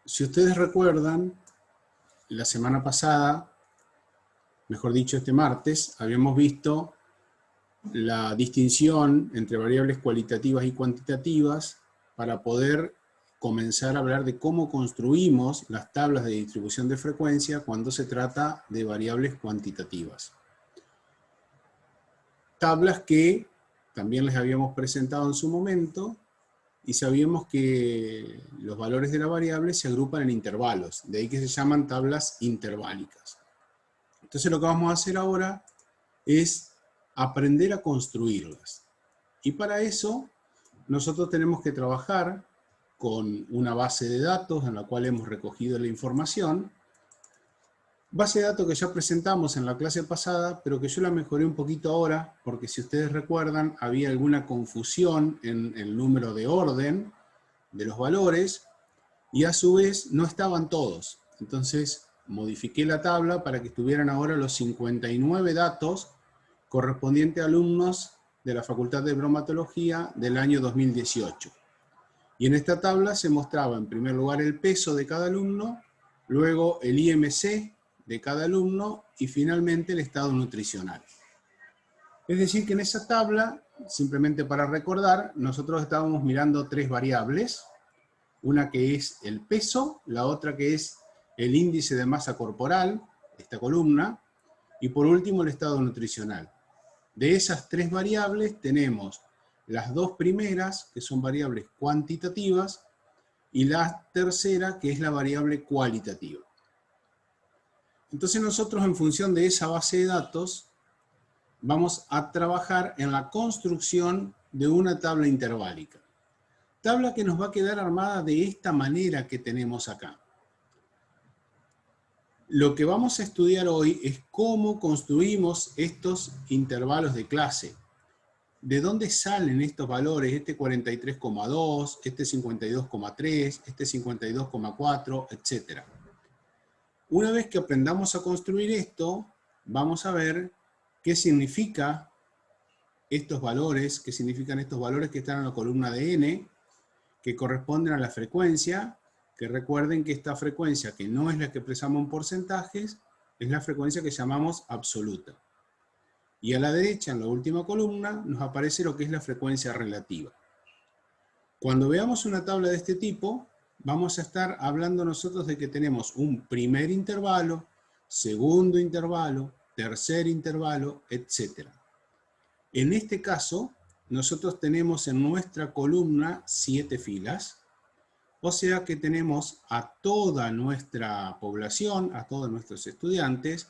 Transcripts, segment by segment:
Si ustedes recuerdan, la semana pasada, mejor dicho este martes, habíamos visto la distinción entre variables cualitativas y cuantitativas para poder comenzar a hablar de cómo construimos las tablas de distribución de frecuencia cuando se trata de variables cuantitativas. Tablas que también les habíamos presentado en su momento y sabíamos que los valores de la variable se agrupan en intervalos, de ahí que se llaman tablas interválicas. Entonces lo que vamos a hacer ahora es aprender a construirlas. Y para eso nosotros tenemos que trabajar con una base de datos en la cual hemos recogido la información. Base de datos que ya presentamos en la clase pasada, pero que yo la mejoré un poquito ahora, porque si ustedes recuerdan, había alguna confusión en el número de orden de los valores, y a su vez no estaban todos. Entonces modifiqué la tabla para que estuvieran ahora los 59 datos correspondientes a alumnos de la Facultad de Bromatología del año 2018. Y en esta tabla se mostraba en primer lugar el peso de cada alumno, luego el IMC de cada alumno y finalmente el estado nutricional. Es decir que en esa tabla, simplemente para recordar, nosotros estábamos mirando tres variables, una que es el peso, la otra que es el índice de masa corporal, esta columna, y por último el estado nutricional. De esas tres variables tenemos las dos primeras, que son variables cuantitativas, y la tercera, que es la variable cualitativa. Entonces nosotros, en función de esa base de datos, vamos a trabajar en la construcción de una tabla interválica. Tabla que nos va a quedar armada de esta manera que tenemos acá. Lo que vamos a estudiar hoy es cómo construimos estos intervalos de clase. ¿De dónde salen estos valores? Este 43,2, este 52,3, este 52,4, etc. Una vez que aprendamos a construir esto, vamos a ver qué significa estos valores, qué significan estos valores que están en la columna de n, que corresponden a la frecuencia, que recuerden que esta frecuencia, que no es la que expresamos en porcentajes, es la frecuencia que llamamos absoluta. Y a la derecha, en la última columna, nos aparece lo que es la frecuencia relativa. Cuando veamos una tabla de este tipo, vamos a estar hablando nosotros de que tenemos un primer intervalo, segundo intervalo, tercer intervalo, etc. En este caso, nosotros tenemos en nuestra columna 7 filas, o sea que tenemos a toda nuestra población, a todos nuestros estudiantes,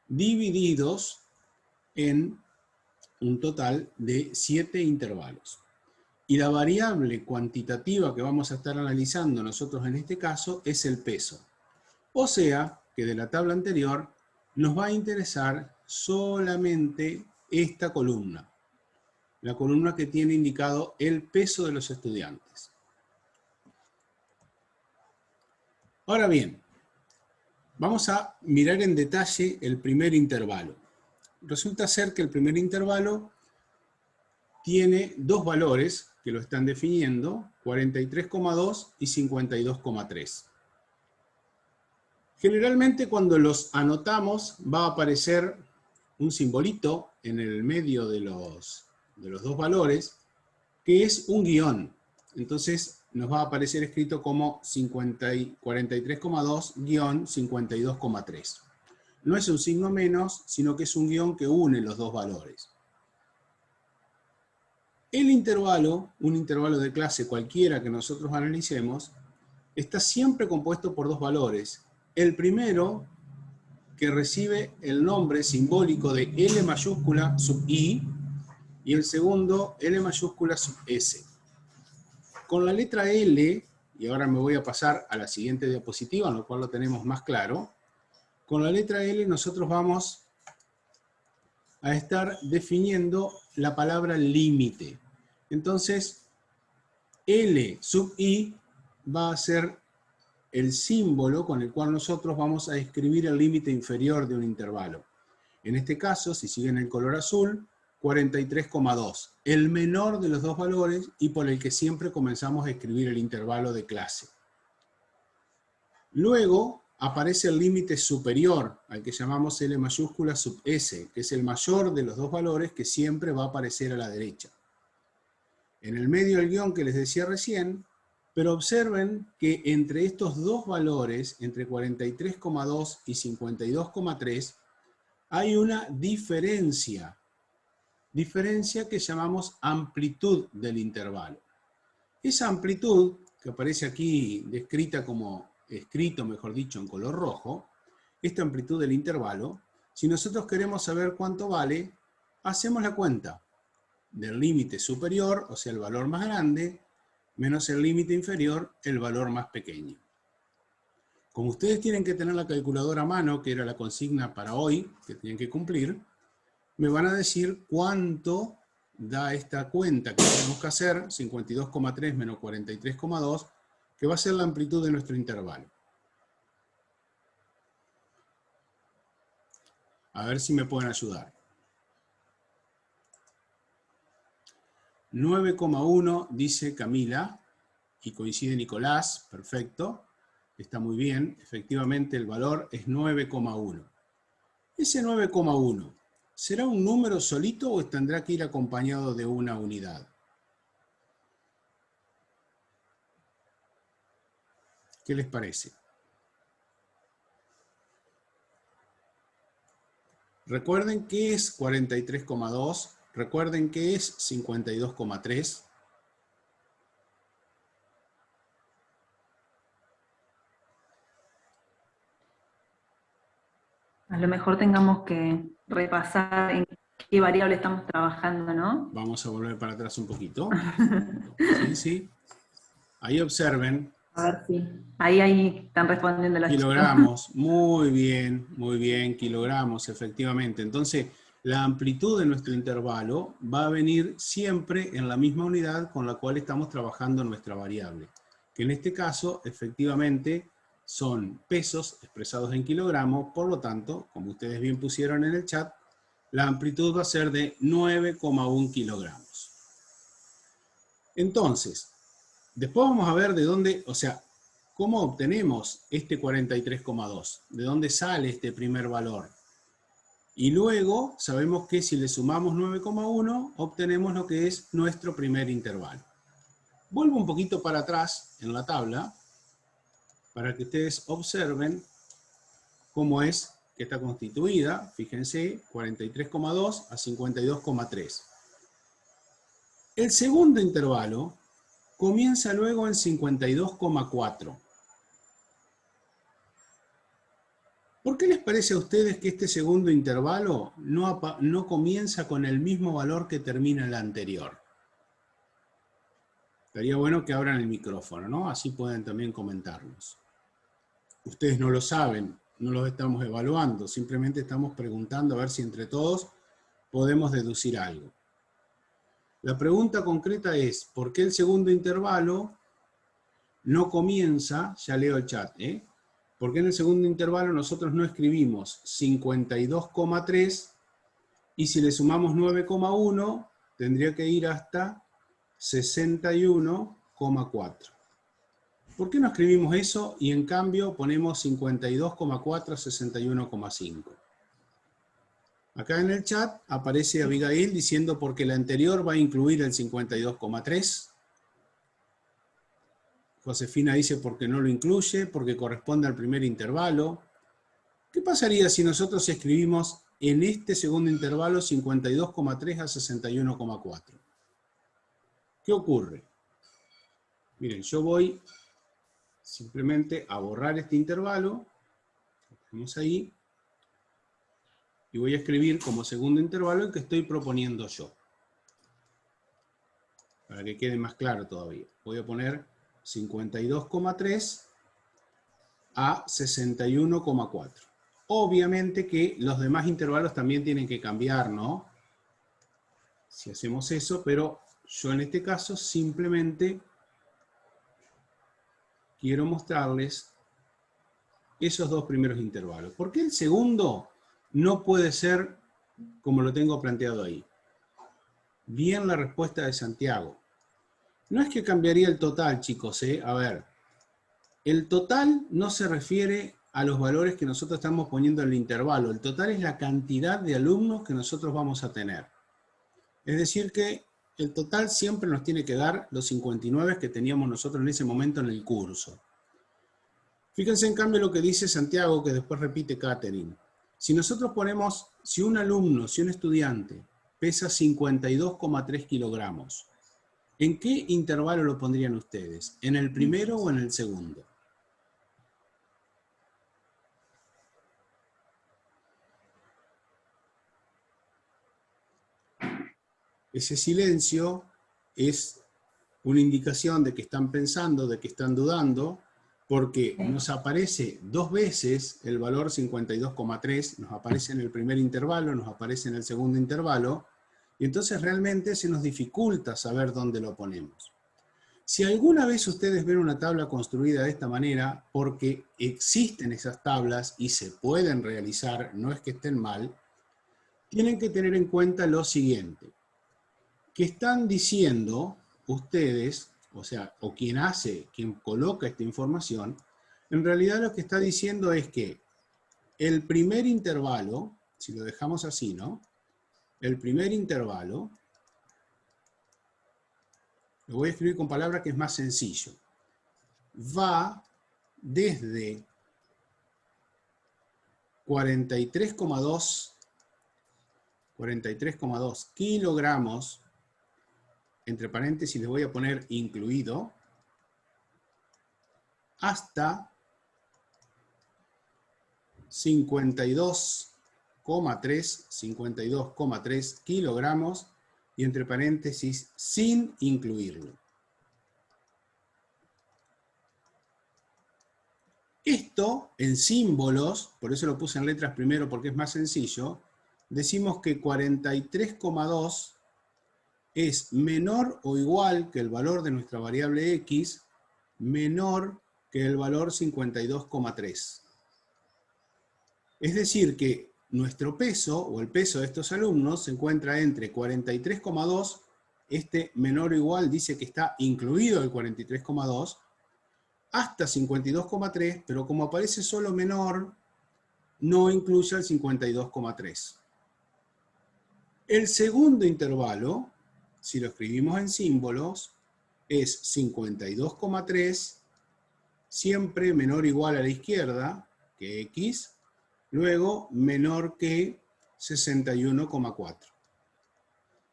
divididos en un total de 7 intervalos. Y la variable cuantitativa que vamos a estar analizando nosotros en este caso es el peso. O sea que de la tabla anterior nos va a interesar solamente esta columna. La columna que tiene indicado el peso de los estudiantes. Ahora bien, vamos a mirar en detalle el primer intervalo. Resulta ser que el primer intervalo tiene dos valores que lo están definiendo, 43,2 y 52,3. Generalmente cuando los anotamos va a aparecer un simbolito en el medio de los dos valores, que es un guión. Entonces nos va a aparecer escrito como 43,2-52,3. No es un signo menos, sino que es un guión que une los dos valores. El intervalo, un intervalo de clase cualquiera que nosotros analicemos, está siempre compuesto por dos valores. El primero, que recibe el nombre simbólico de L mayúscula sub I, y el segundo, L mayúscula sub S. Con la letra L, y ahora me voy a pasar a la siguiente diapositiva, en la cual lo tenemos más claro, con la letra L nosotros vamos a estar definiendo la palabra límite. Entonces, L sub I va a ser el símbolo con el cual nosotros vamos a escribir el límite inferior de un intervalo. En este caso, si siguen el color azul, 43,2, el menor de los dos valores y por el que siempre comenzamos a escribir el intervalo de clase. Luego aparece el límite superior, al que llamamos L mayúscula sub S, que es el mayor de los dos valores que siempre va a aparecer a la derecha. En el medio del guión que les decía recién, pero observen que entre estos dos valores, entre 43,2 y 52,3, hay una diferencia que llamamos amplitud del intervalo. Esa amplitud, que aparece aquí descrita como, escrito mejor dicho, en color rojo, esta amplitud del intervalo, si nosotros queremos saber cuánto vale, hacemos la cuenta del límite superior, o sea el valor más grande, menos el límite inferior, el valor más pequeño. Como ustedes tienen que tener la calculadora a mano, que era la consigna para hoy, que tienen que cumplir, me van a decir cuánto da esta cuenta que tenemos que hacer, 52,3 menos 43,2, que va a ser la amplitud de nuestro intervalo. A ver si me pueden ayudar. 9,1 dice Camila, y coincide Nicolás, perfecto, está muy bien, efectivamente el valor es 9,1. Ese 9,1, ¿será un número solito o tendrá que ir acompañado de una unidad? ¿Qué les parece? Recuerden qué es 43,2, recuerden qué es 52,3. A lo mejor tengamos que repasar en qué variable estamos trabajando, ¿no? Vamos a volver para atrás un poquito. Sí, sí. Ahí observen. A ver si. Ahí están respondiendo los chicos. Kilogramos, muy bien, kilogramos, efectivamente. Entonces, la amplitud de nuestro intervalo va a venir siempre en la misma unidad con la cual estamos trabajando nuestra variable, que en este caso, efectivamente, son pesos expresados en kilogramos, por lo tanto, como ustedes bien pusieron en el chat, la amplitud va a ser de 9,1 kilogramos. Entonces, después vamos a ver de dónde, o sea, ¿cómo obtenemos este 43,2? ¿De dónde sale este primer valor? Y luego sabemos que si le sumamos 9,1, obtenemos lo que es nuestro primer intervalo. Vuelvo un poquito para atrás en la tabla, para que ustedes observen cómo es que está constituida. Fíjense, 43,2 a 52,3. El segundo intervalo comienza luego en 52,4. ¿Por qué les parece a ustedes que este segundo intervalo no comienza con el mismo valor que termina el anterior? Estaría bueno que abran el micrófono, ¿no? Así pueden también comentarnos. Ustedes no lo saben, no los estamos evaluando, simplemente estamos preguntando a ver si entre todos podemos deducir algo. La pregunta concreta es, ¿por qué el segundo intervalo no comienza? Ya leo el chat, ¿eh? ¿Por qué en el segundo intervalo nosotros no escribimos 52,3 y si le sumamos 9,1 tendría que ir hasta 61,4? ¿Por qué no escribimos eso y en cambio ponemos 52,4 a 61,5? Acá en el chat aparece Abigail diciendo porque el anterior va a incluir el 52,3. Josefina dice porque no lo incluye, porque corresponde al primer intervalo. ¿Qué pasaría si nosotros escribimos en este segundo intervalo 52,3 a 61,4? ¿Qué ocurre? Miren, yo voy simplemente a borrar este intervalo. Lo ponemos ahí. Y voy a escribir como segundo intervalo el que estoy proponiendo yo. Para que quede más claro todavía. Voy a poner 52,3 a 61,4. Obviamente que los demás intervalos también tienen que cambiar, ¿no? Si hacemos eso, pero yo en este caso simplemente quiero mostrarles esos dos primeros intervalos. ¿Por qué el segundo no puede ser como lo tengo planteado ahí? Bien la respuesta de Santiago. No es que cambiaría el total, chicos, ¿eh? A ver. el total no se refiere a los valores que nosotros estamos poniendo en el intervalo. El total es la cantidad de alumnos que nosotros vamos a tener. Es decir que el total siempre nos tiene que dar los 59 que teníamos nosotros en ese momento en el curso. Fíjense en cambio lo que dice Santiago, que después repite Catherine. Si nosotros ponemos, si un alumno, si un estudiante pesa 52,3 kilogramos, ¿en qué intervalo lo pondrían ustedes? ¿En el primero o en el segundo? Ese silencio es una indicación de que están pensando, de que están dudando, porque nos aparece 2 veces el valor 52,3, nos aparece en el primer intervalo, nos aparece en el segundo intervalo, y entonces realmente se nos dificulta saber dónde lo ponemos. Si alguna vez ustedes ven una tabla construida de esta manera, porque existen esas tablas y se pueden realizar, no es que estén mal, tienen que tener en cuenta lo siguiente, que están diciendo ustedes, o sea, o quien coloca esta información, en realidad lo que está diciendo es que el primer intervalo, si lo dejamos así, ¿no? El primer intervalo, lo voy a escribir con palabras que es más sencillo, va desde 43,2 kilogramos, entre paréntesis les voy a poner incluido, hasta 52,3 kilogramos, y entre paréntesis sin incluirlo. Esto en símbolos, por eso lo puse en letras primero porque es más sencillo, decimos que 43,2 es menor o igual que el valor de nuestra variable x, menor que el valor 52,3. Es decir que nuestro peso, o el peso de estos alumnos, se encuentra entre 43,2, este menor o igual dice que está incluido el 43,2, hasta 52,3, pero como aparece solo menor, no incluye el 52,3. El segundo intervalo, si lo escribimos en símbolos, es 52,3, siempre menor o igual a la izquierda, que x, luego menor que 61,4.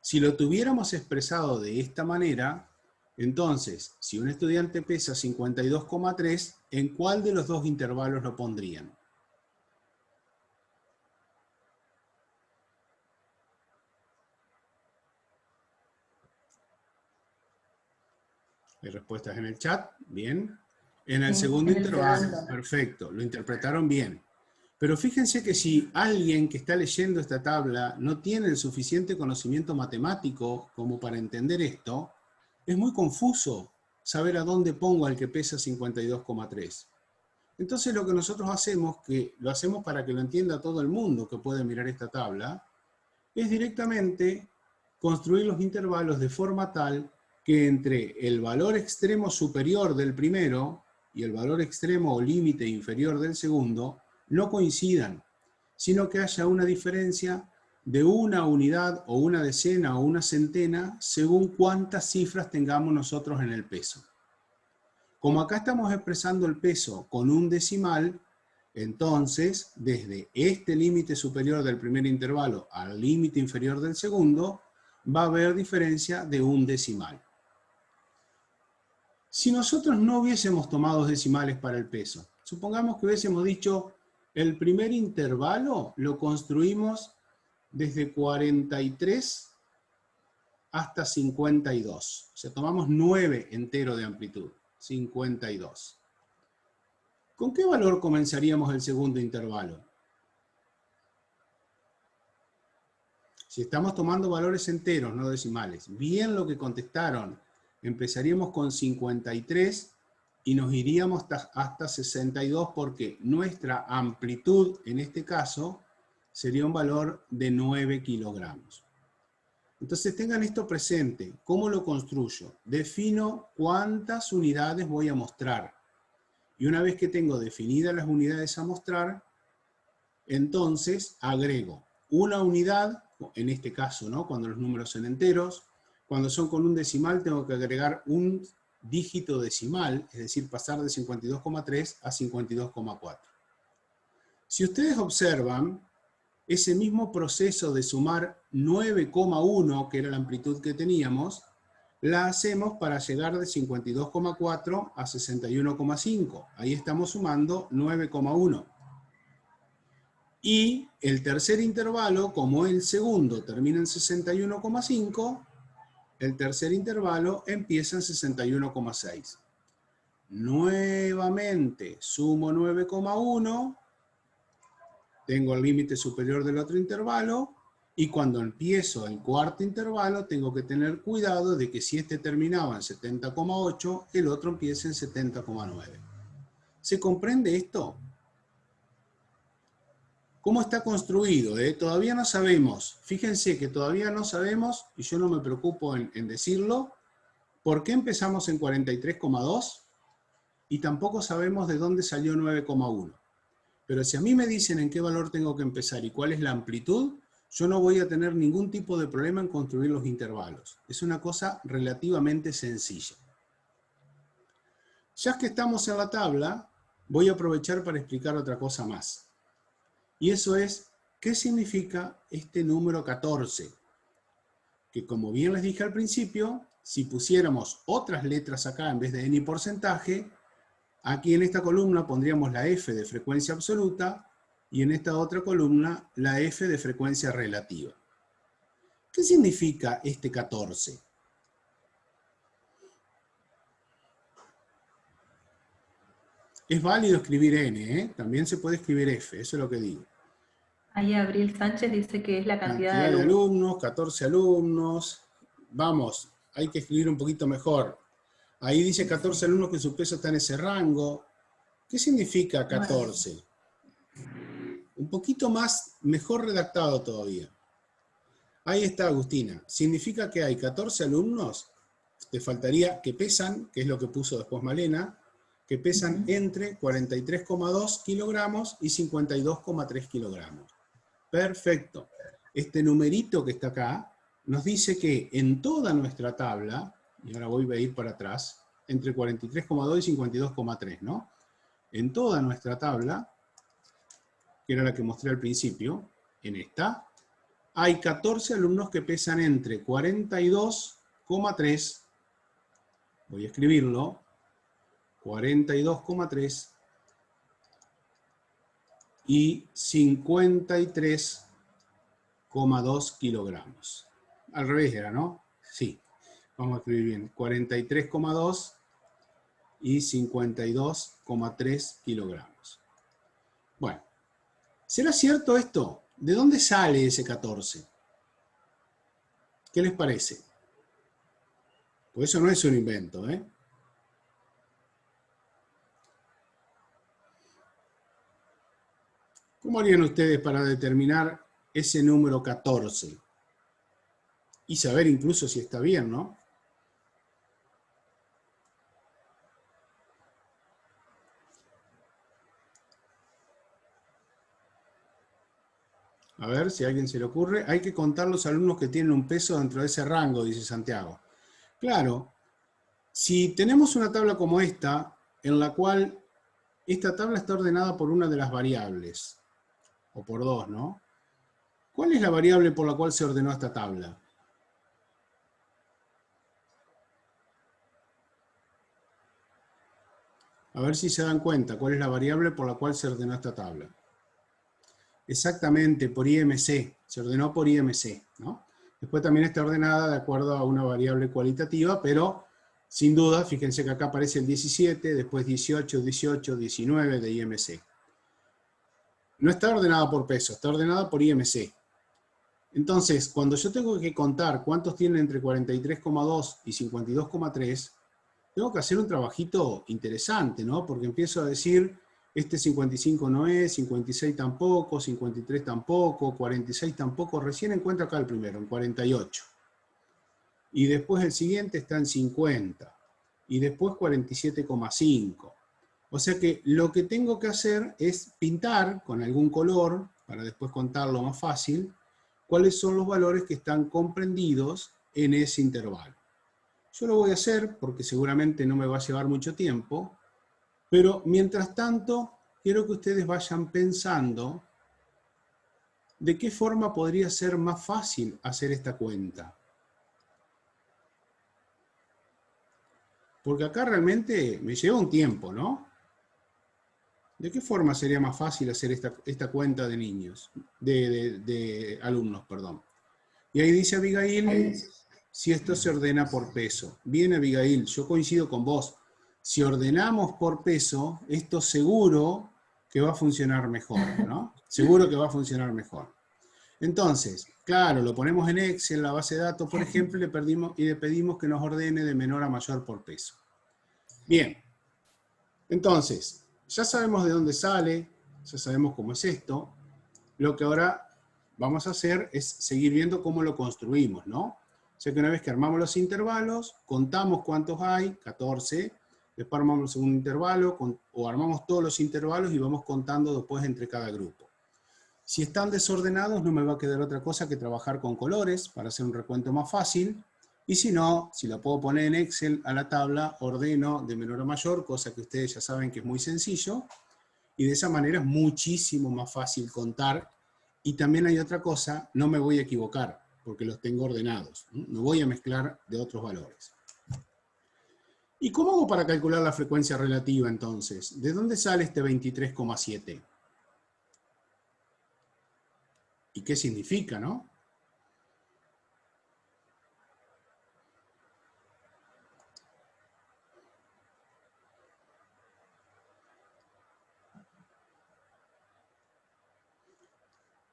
Si lo tuviéramos expresado de esta manera, entonces, si un estudiante pesa 52,3, ¿en cuál de los dos intervalos lo pondrían? ¿Hay respuestas en el chat? Bien. En el segundo intervalo. Perfecto, lo interpretaron bien. Pero fíjense que si alguien que está leyendo esta tabla no tiene el suficiente conocimiento matemático como para entender esto, es muy confuso saber a dónde pongo al que pesa 52,3. Entonces lo que nosotros hacemos, que lo hacemos para que lo entienda todo el mundo que puede mirar esta tabla, es directamente construir los intervalos de forma tal que entre el valor extremo superior del primero y el valor extremo o límite inferior del segundo no coincidan, sino que haya una diferencia de una unidad o una decena o una centena según cuántas cifras tengamos nosotros en el peso. Como acá estamos expresando el peso con un decimal, entonces desde este límite superior del primer intervalo al límite inferior del segundo va a haber diferencia de un decimal. Si nosotros no hubiésemos tomado decimales para el peso, supongamos que hubiésemos dicho el primer intervalo lo construimos desde 43 hasta 52. O sea, tomamos 9 entero de amplitud, 52. ¿Con qué valor comenzaríamos el segundo intervalo? Si estamos tomando valores enteros, no decimales, bien lo que contestaron, empezaríamos con 53 y nos iríamos hasta 62 porque nuestra amplitud, en este caso, sería un valor de 9 kilogramos. Entonces tengan esto presente. ¿Cómo lo construyo? Defino cuántas unidades voy a mostrar. Y una vez que tengo definidas las unidades a mostrar, entonces agrego una unidad, en este caso, ¿no?, cuando los números son enteros. Cuando son con un decimal tengo que agregar un dígito decimal, es decir, pasar de 52,3 a 52,4. Si ustedes observan, ese mismo proceso de sumar 9,1, que era la amplitud que teníamos, la hacemos para llegar de 52,4 a 61,5. Ahí estamos sumando 9,1. Y el tercer intervalo, como el segundo termina en 61,5, el tercer intervalo empieza en 61,6. Nuevamente sumo 9,1, tengo el límite superior del otro intervalo, y cuando empiezo el cuarto intervalo tengo que tener cuidado de que si este terminaba en 70,8, el otro empiece en 70,9. ¿Se comprende esto? ¿Cómo está construido? Todavía no sabemos. Fíjense que todavía no sabemos, y yo no me preocupo en decirlo, por qué empezamos en 43,2 y tampoco sabemos de dónde salió 9,1. Pero si a mí me dicen en qué valor tengo que empezar y cuál es la amplitud, yo no voy a tener ningún tipo de problema en construir los intervalos. Es una cosa relativamente sencilla. Ya que estamos en la tabla, voy a aprovechar para explicar otra cosa más. Y eso es, ¿qué significa este número 14? Que como bien les dije al principio, si pusiéramos otras letras acá en vez de n y porcentaje, aquí en esta columna pondríamos la f de frecuencia absoluta y en esta otra columna la f de frecuencia relativa. ¿Qué significa este 14? Es válido escribir n, también se puede escribir f, eso es lo que digo. Ahí Abril Sánchez dice que es la cantidad de de alumnos. alumnos, 14 alumnos. Vamos, hay que escribir un poquito mejor. Ahí dice 14 alumnos que su peso está en ese rango. ¿Qué significa 14? Un poquito más, mejor redactado todavía. Ahí está, Agustina. Significa que hay 14 alumnos, te faltaría que pesan, que es lo que puso después Malena, que pesan entre 43,2 kilogramos y 52,3 kilogramos. Perfecto. Este numerito que está acá nos dice que en toda nuestra tabla, y ahora voy a ir para atrás, entre 43,2 y 52,3, ¿no? En toda nuestra tabla, que era la que mostré al principio, en esta, hay 14 alumnos que pesan entre 42,3, voy a escribirlo, 42,3 y 53,2 kilogramos. Al revés era, ¿no? Sí. Vamos a escribir bien. 43,2 y 52,3 kilogramos. Bueno. ¿Será cierto esto? ¿De dónde sale ese 14? ¿Qué les parece? Pues eso no es un invento, ¿eh? ¿Cómo harían ustedes para determinar ese número 14? Y saber incluso si está bien, ¿no? A ver si a alguien se le ocurre. Hay que contar los alumnos que tienen un peso dentro de ese rango, dice Santiago. Claro, si tenemos una tabla como esta, en la cual esta tabla está ordenada por una de las variables, o por dos, ¿no? ¿Cuál es la variable por la cual se ordenó esta tabla? A ver si se dan cuenta cuál es la variable por la cual se ordenó esta tabla. Exactamente, por IMC, se ordenó por IMC, ¿no? Después también está ordenada de acuerdo a una variable cualitativa, pero sin duda, fíjense que acá aparece el 17, después 18, 18, 19 de IMC. No está ordenada por peso, está ordenada por IMC. Entonces, cuando yo tengo que contar cuántos tienen entre 43,2 y 52,3, tengo que hacer un trabajito interesante, ¿no? Porque empiezo a decir, este 55 no es, 56 tampoco, 53 tampoco, 46 tampoco. Recién encuentro acá el primero, en 48. Y después el siguiente está en 50. Y después 47,5. O sea que lo que tengo que hacer es pintar con algún color, para después contarlo más fácil, cuáles son los valores que están comprendidos en ese intervalo. Yo lo voy a hacer porque seguramente no me va a llevar mucho tiempo, pero mientras tanto quiero que ustedes vayan pensando de qué forma podría ser más fácil hacer esta cuenta. Porque acá realmente me lleva un tiempo, ¿no? ¿De qué forma sería más fácil hacer esta cuenta de niños, de alumnos, perdón? Y ahí dice Abigail, si esto se ordena por peso. Bien, Abigail, yo coincido con vos. Si ordenamos por peso, esto seguro que va a funcionar mejor, ¿no? Seguro que va a funcionar mejor. Entonces, claro, lo ponemos en Excel, la base de datos, por ejemplo, y le pedimos que nos ordene de menor a mayor por peso. Bien, entonces, ya sabemos de dónde sale, ya sabemos cómo es esto. Lo que ahora vamos a hacer es seguir viendo cómo lo construimos, ¿no? O sea que una vez que armamos los intervalos, contamos cuántos hay, 14, después armamos un intervalo, o armamos todos los intervalos y vamos contando después entre cada grupo. Si están desordenados, no me va a quedar otra cosa que trabajar con colores para hacer un recuento más fácil. Y si no, si la puedo poner en Excel a la tabla, ordeno de menor a mayor, cosa que ustedes ya saben que es muy sencillo. Y de esa manera es muchísimo más fácil contar. Y también hay otra cosa, no me voy a equivocar, porque los tengo ordenados. No voy a mezclar de otros valores. ¿Y cómo hago para calcular la frecuencia relativa entonces? ¿De dónde sale este 23,7? ¿Y qué significa, no?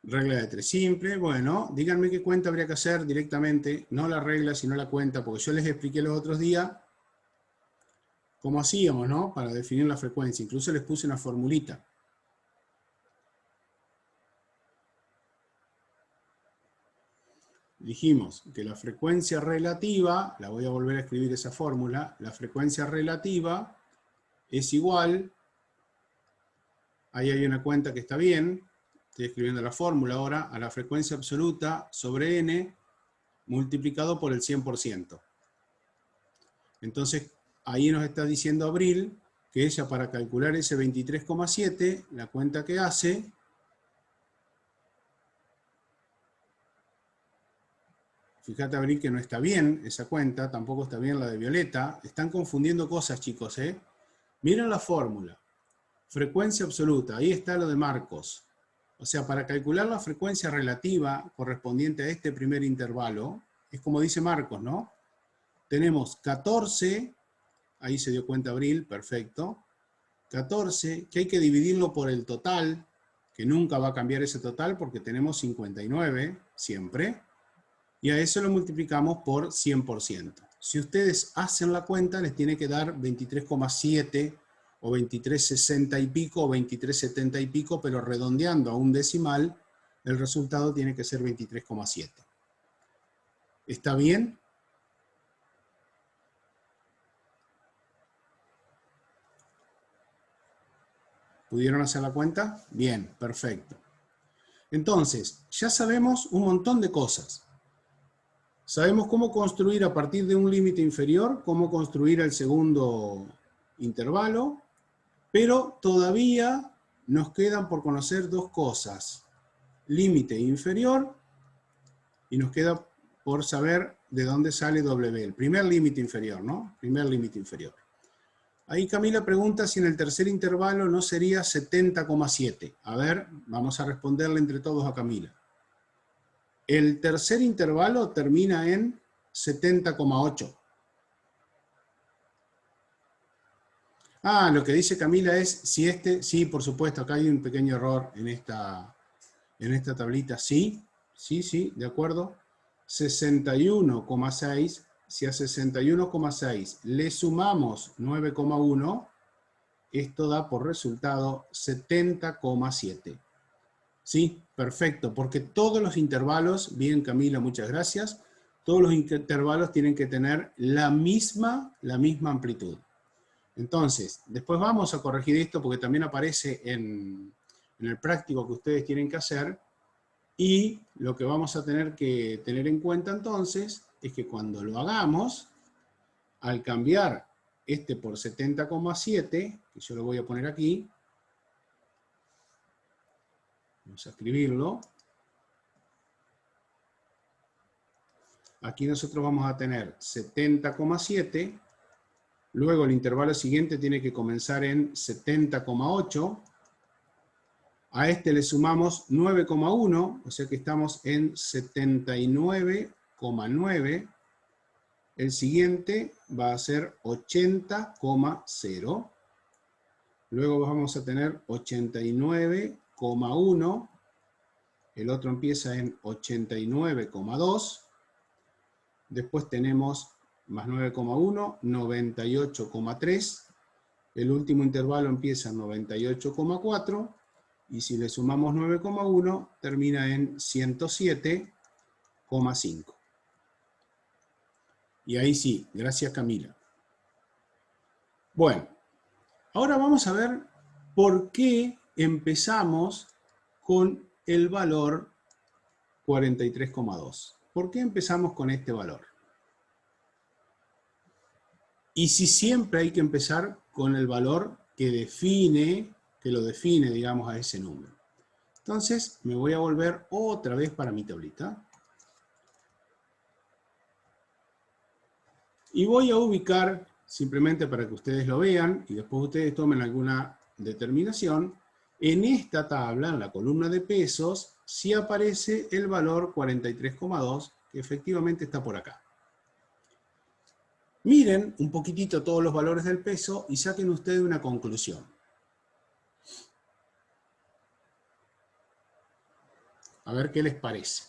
Regla de 3 simple. Bueno, díganme qué cuenta habría que hacer directamente, no la regla, sino la cuenta, porque yo les expliqué los otros días cómo hacíamos, ¿no? Para definir la frecuencia. Incluso les puse una formulita. Dijimos que la frecuencia relativa, la voy a volver a escribir esa fórmula, la frecuencia relativa es igual, ahí hay una cuenta que está bien, estoy escribiendo la fórmula ahora, a la frecuencia absoluta sobre n multiplicado por el 100%. Entonces, ahí nos está diciendo Abril que ella para calcular ese 23,7, la cuenta que hace, fíjate, Abril, que no está bien esa cuenta, tampoco está bien la de Violeta. Están confundiendo cosas, chicos, ¿eh? Miren la fórmula. Frecuencia absoluta, ahí está lo de Marcos. O sea, para calcular la frecuencia relativa correspondiente a este primer intervalo, es como dice Marcos, ¿no? Tenemos 14, ahí se dio cuenta Abril, perfecto. 14, que hay que dividirlo por el total, que nunca va a cambiar ese total porque tenemos 59 siempre. Y a eso lo multiplicamos por 100%. Si ustedes hacen la cuenta, les tiene que dar 23,7 o 23,60 y pico o 23,70 y pico, pero redondeando a un decimal, el resultado tiene que ser 23,7. ¿Está bien? ¿Pudieron hacer la cuenta? Bien, perfecto. Entonces, ya sabemos un montón de cosas. Sabemos cómo construir a partir de un límite inferior, cómo construir el segundo intervalo, pero todavía nos quedan por conocer dos cosas. Límite inferior y nos queda por saber de dónde sale W, el primer límite inferior, ¿no? Primer límite inferior. Ahí Camila pregunta si en el tercer intervalo no sería 70,7. A ver, vamos a responderle entre todos a Camila. El tercer intervalo termina en 70,8. Ah, lo que dice Camila es si este, sí, por supuesto, acá hay un pequeño error en esta tablita. Sí, de acuerdo. 61,6, si a 61,6 le sumamos 9,1, esto da por resultado 70,7. Sí, perfecto, porque todos los intervalos, bien Camila, muchas gracias, todos los intervalos tienen que tener la misma amplitud. Entonces, después vamos a corregir esto porque también aparece en el práctico que ustedes tienen que hacer, y lo que vamos a tener que tener en cuenta entonces es que cuando lo hagamos, al cambiar este por 70,7, que yo lo voy a poner aquí, vamos a escribirlo, aquí nosotros vamos a tener 70,7, luego el intervalo siguiente tiene que comenzar en 70,8, a este le sumamos 9,1, o sea que estamos en 79,9, el siguiente va a ser 80,0, luego vamos a tener 89,1, el otro empieza en 89,2, después tenemos más 9,1, 98,3, el último intervalo empieza en 98,4, y si le sumamos 9,1, termina en 107,5. Y ahí sí, gracias Camila. Bueno, ahora vamos a ver por qué empezamos con el valor 43,2. ¿Por qué empezamos con este valor? Y si siempre hay que empezar con el valor que lo define, digamos, a ese número. Entonces, me voy a volver otra vez para mi tablita. Y voy a ubicar, simplemente para que ustedes lo vean, y después ustedes tomen alguna determinación, en esta tabla, en la columna de pesos, sí aparece el valor 43,2, que efectivamente está por acá. Miren un poquitito todos los valores del peso y saquen ustedes una conclusión. A ver qué les parece.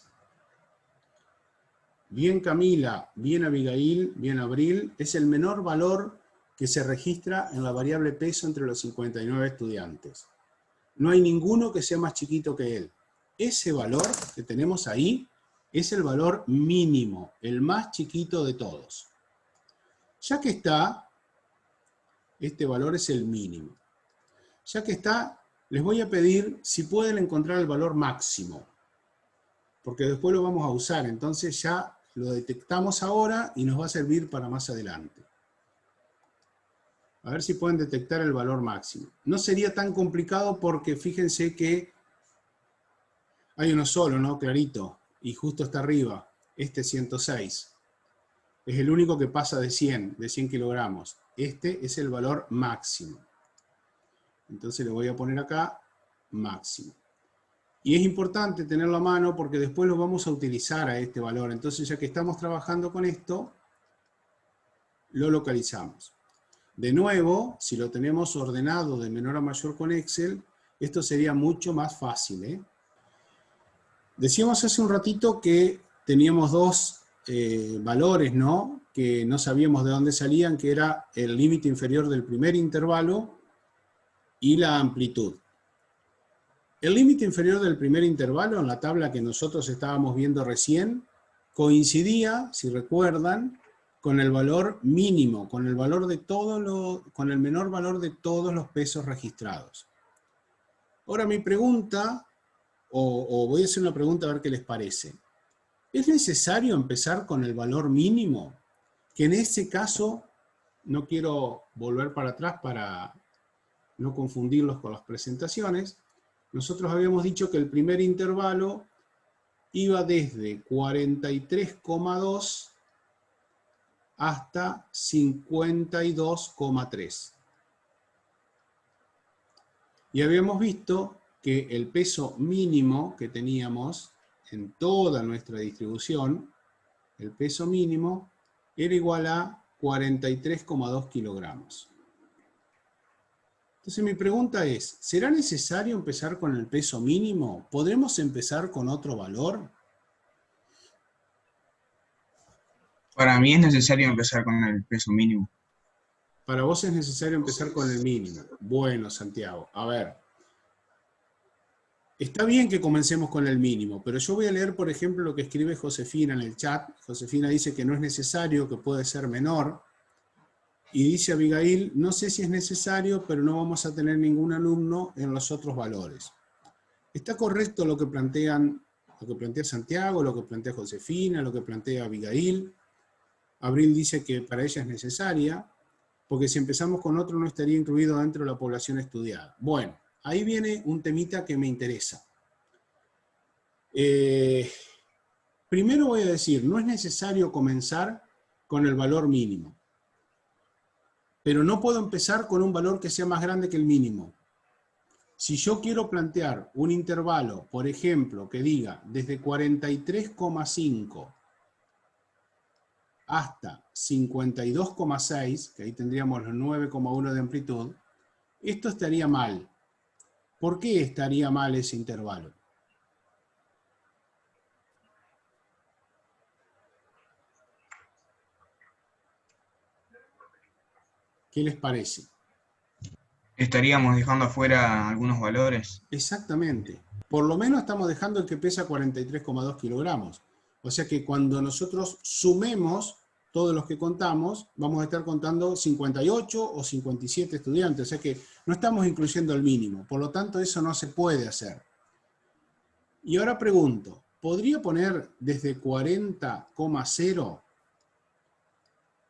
Bien Camila, bien Abigail, bien Abril, es el menor valor que se registra en la variable peso entre los 59 estudiantes. No hay ninguno que sea más chiquito que él. Ese valor que tenemos ahí es el valor mínimo, el más chiquito de todos. Ya que está, este valor es el mínimo. Ya que está, les voy a pedir si pueden encontrar el valor máximo, porque después lo vamos a usar, entonces ya lo detectamos ahora y nos va a servir para más adelante. A ver si pueden detectar el valor máximo. No sería tan complicado porque fíjense que hay uno solo, ¿no? Clarito, y justo está arriba, este 106. Es el único que pasa de 100 kilogramos. Este es el valor máximo. Entonces le voy a poner acá máximo. Y es importante tenerlo a mano porque después lo vamos a utilizar a este valor. Entonces ya que estamos trabajando con esto, lo localizamos. De nuevo, si lo tenemos ordenado de menor a mayor con Excel, esto sería mucho más fácil, ¿eh? Decíamos hace un ratito que teníamos dos valores, ¿no? Que no sabíamos de dónde salían, que era el límite inferior del primer intervalo y la amplitud. El límite inferior del primer intervalo, en la tabla que nosotros estábamos viendo recién, coincidía, si recuerdan, con el valor mínimo, con el valor de con el menor valor de todos los pesos registrados. Ahora mi pregunta, o voy a hacer una pregunta a ver qué les parece. ¿Es necesario empezar con el valor mínimo? Que en este caso, no quiero volver para atrás para no confundirlos con las presentaciones, nosotros habíamos dicho que el primer intervalo iba desde 43,2 hasta 52,3. Y habíamos visto que el peso mínimo que teníamos en toda nuestra distribución, el peso mínimo, era igual a 43,2 kilogramos. Entonces mi pregunta es, ¿será necesario empezar con el peso mínimo? ¿Podremos empezar con otro valor? Para mí es necesario empezar con el peso mínimo. Para vos es necesario empezar con el mínimo. Bueno, Santiago, a ver. Está bien que comencemos con el mínimo, pero yo voy a leer, por ejemplo, lo que escribe Josefina en el chat. Josefina dice que no es necesario, que puede ser menor. Y dice Abigail, no sé si es necesario, pero no vamos a tener ningún alumno en los otros valores. Está correcto lo que plantea Santiago, lo que plantea Josefina, lo que plantea Abigail. Abril dice que para ella es necesaria, porque si empezamos con otro no estaría incluido dentro de la población estudiada. Bueno, ahí viene un temita que me interesa. Primero voy a decir, no es necesario comenzar con el valor mínimo, pero no puedo empezar con un valor que sea más grande que el mínimo. Si yo quiero plantear un intervalo, por ejemplo, que diga desde 43,5 hasta 52,6, que ahí tendríamos los 9,1 de amplitud, esto estaría mal. ¿Por qué estaría mal ese intervalo? ¿Qué les parece? Estaríamos dejando afuera algunos valores. Exactamente. Por lo menos estamos dejando el que pesa 43,2 kilogramos. O sea que cuando nosotros sumemos todos los que contamos, vamos a estar contando 58 o 57 estudiantes. O sea que no estamos incluyendo el mínimo. Por lo tanto, eso no se puede hacer. Y ahora pregunto, ¿podría poner desde 40,0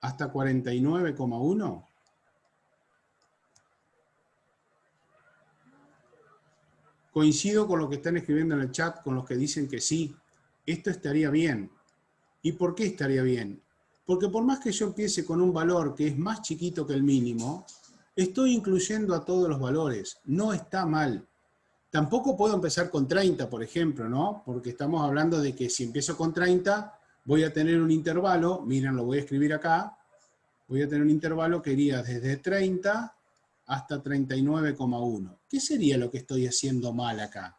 hasta 49,1? Coincido con lo que están escribiendo en el chat, con los que dicen que sí, esto estaría bien. ¿Y por qué estaría bien? Porque por más que yo empiece con un valor que es más chiquito que el mínimo, estoy incluyendo a todos los valores. No está mal. Tampoco puedo empezar con 30, por ejemplo, ¿no? Porque estamos hablando de que si empiezo con 30, voy a tener un intervalo, miren, lo voy a escribir acá, voy a tener un intervalo que iría desde 30 hasta 39,1. ¿Qué sería lo que estoy haciendo mal acá?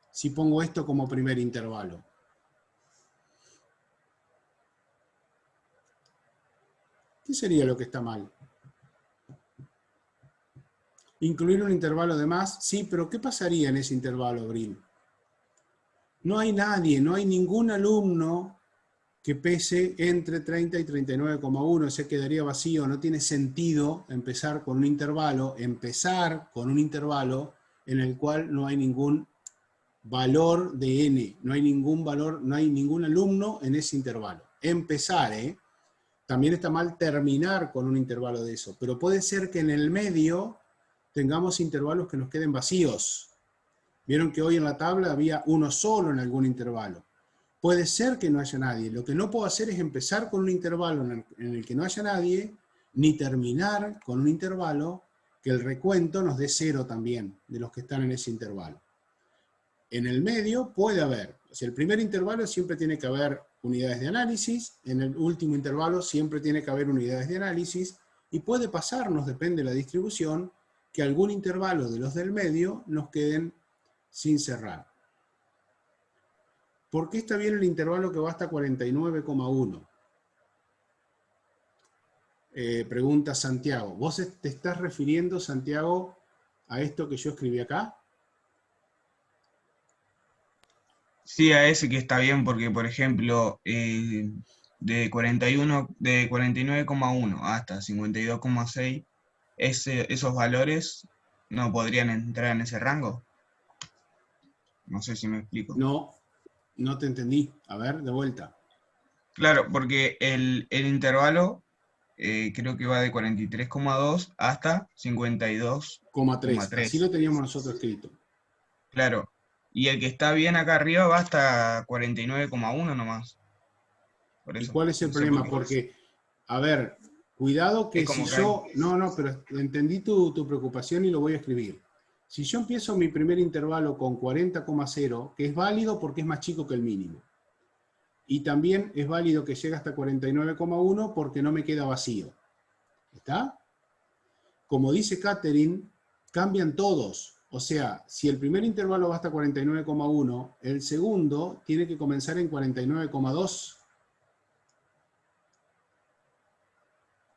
Si pongo esto como primer intervalo. ¿Qué sería lo que está mal? Incluir un intervalo de más, sí, pero ¿qué pasaría en ese intervalo, Abril? No hay nadie, no hay ningún alumno que pese entre 30 y 39,1, se quedaría vacío, no tiene sentido empezar con un intervalo en el cual no hay ningún valor de n, no hay ningún valor, no hay ningún alumno en ese intervalo. Empezar, también está mal terminar con un intervalo de eso, pero puede ser que en el medio tengamos intervalos que nos queden vacíos. Vieron que hoy en la tabla había uno solo en algún intervalo. Puede ser que no haya nadie. Lo que no puedo hacer es empezar con un intervalo en el que no haya nadie, ni terminar con un intervalo que el recuento nos dé 0 también, de los que están en ese intervalo. En el medio puede haber, o sea, el primer intervalo siempre tiene que haber unidades de análisis, en el último intervalo siempre tiene que haber unidades de análisis, y puede pasarnos, depende de la distribución, que algún intervalo de los del medio nos queden sin cerrar. ¿Por qué está bien el intervalo que va hasta 49,1? Pregunta Santiago. ¿Vos te estás refiriendo, Santiago, a esto que yo escribí acá? Sí, a ese que está bien porque, por ejemplo, de 49,1 hasta 52,6, esos valores no podrían entrar en ese rango. No sé si me explico. No, no te entendí. A ver, de vuelta. Claro, porque el intervalo creo que va de 43,2 hasta 52,3. Así lo 52,3. teníamos nosotros escrito. Claro. Y el que está bien acá arriba va hasta 49,1 nomás. Por ¿Y eso. cuál es el No sé problema? por qué. Porque, a ver, cuidado que Es si como que yo... No, pero entendí tu preocupación y lo voy a escribir. Si yo empiezo mi primer intervalo con 40,0, que es válido porque es más chico que el mínimo. Y también es válido que llegue hasta 49,1 porque no me queda vacío. ¿Está? Como dice Catherine, cambian todos. O sea, si el primer intervalo va hasta 49,1, el segundo tiene que comenzar en 49,2.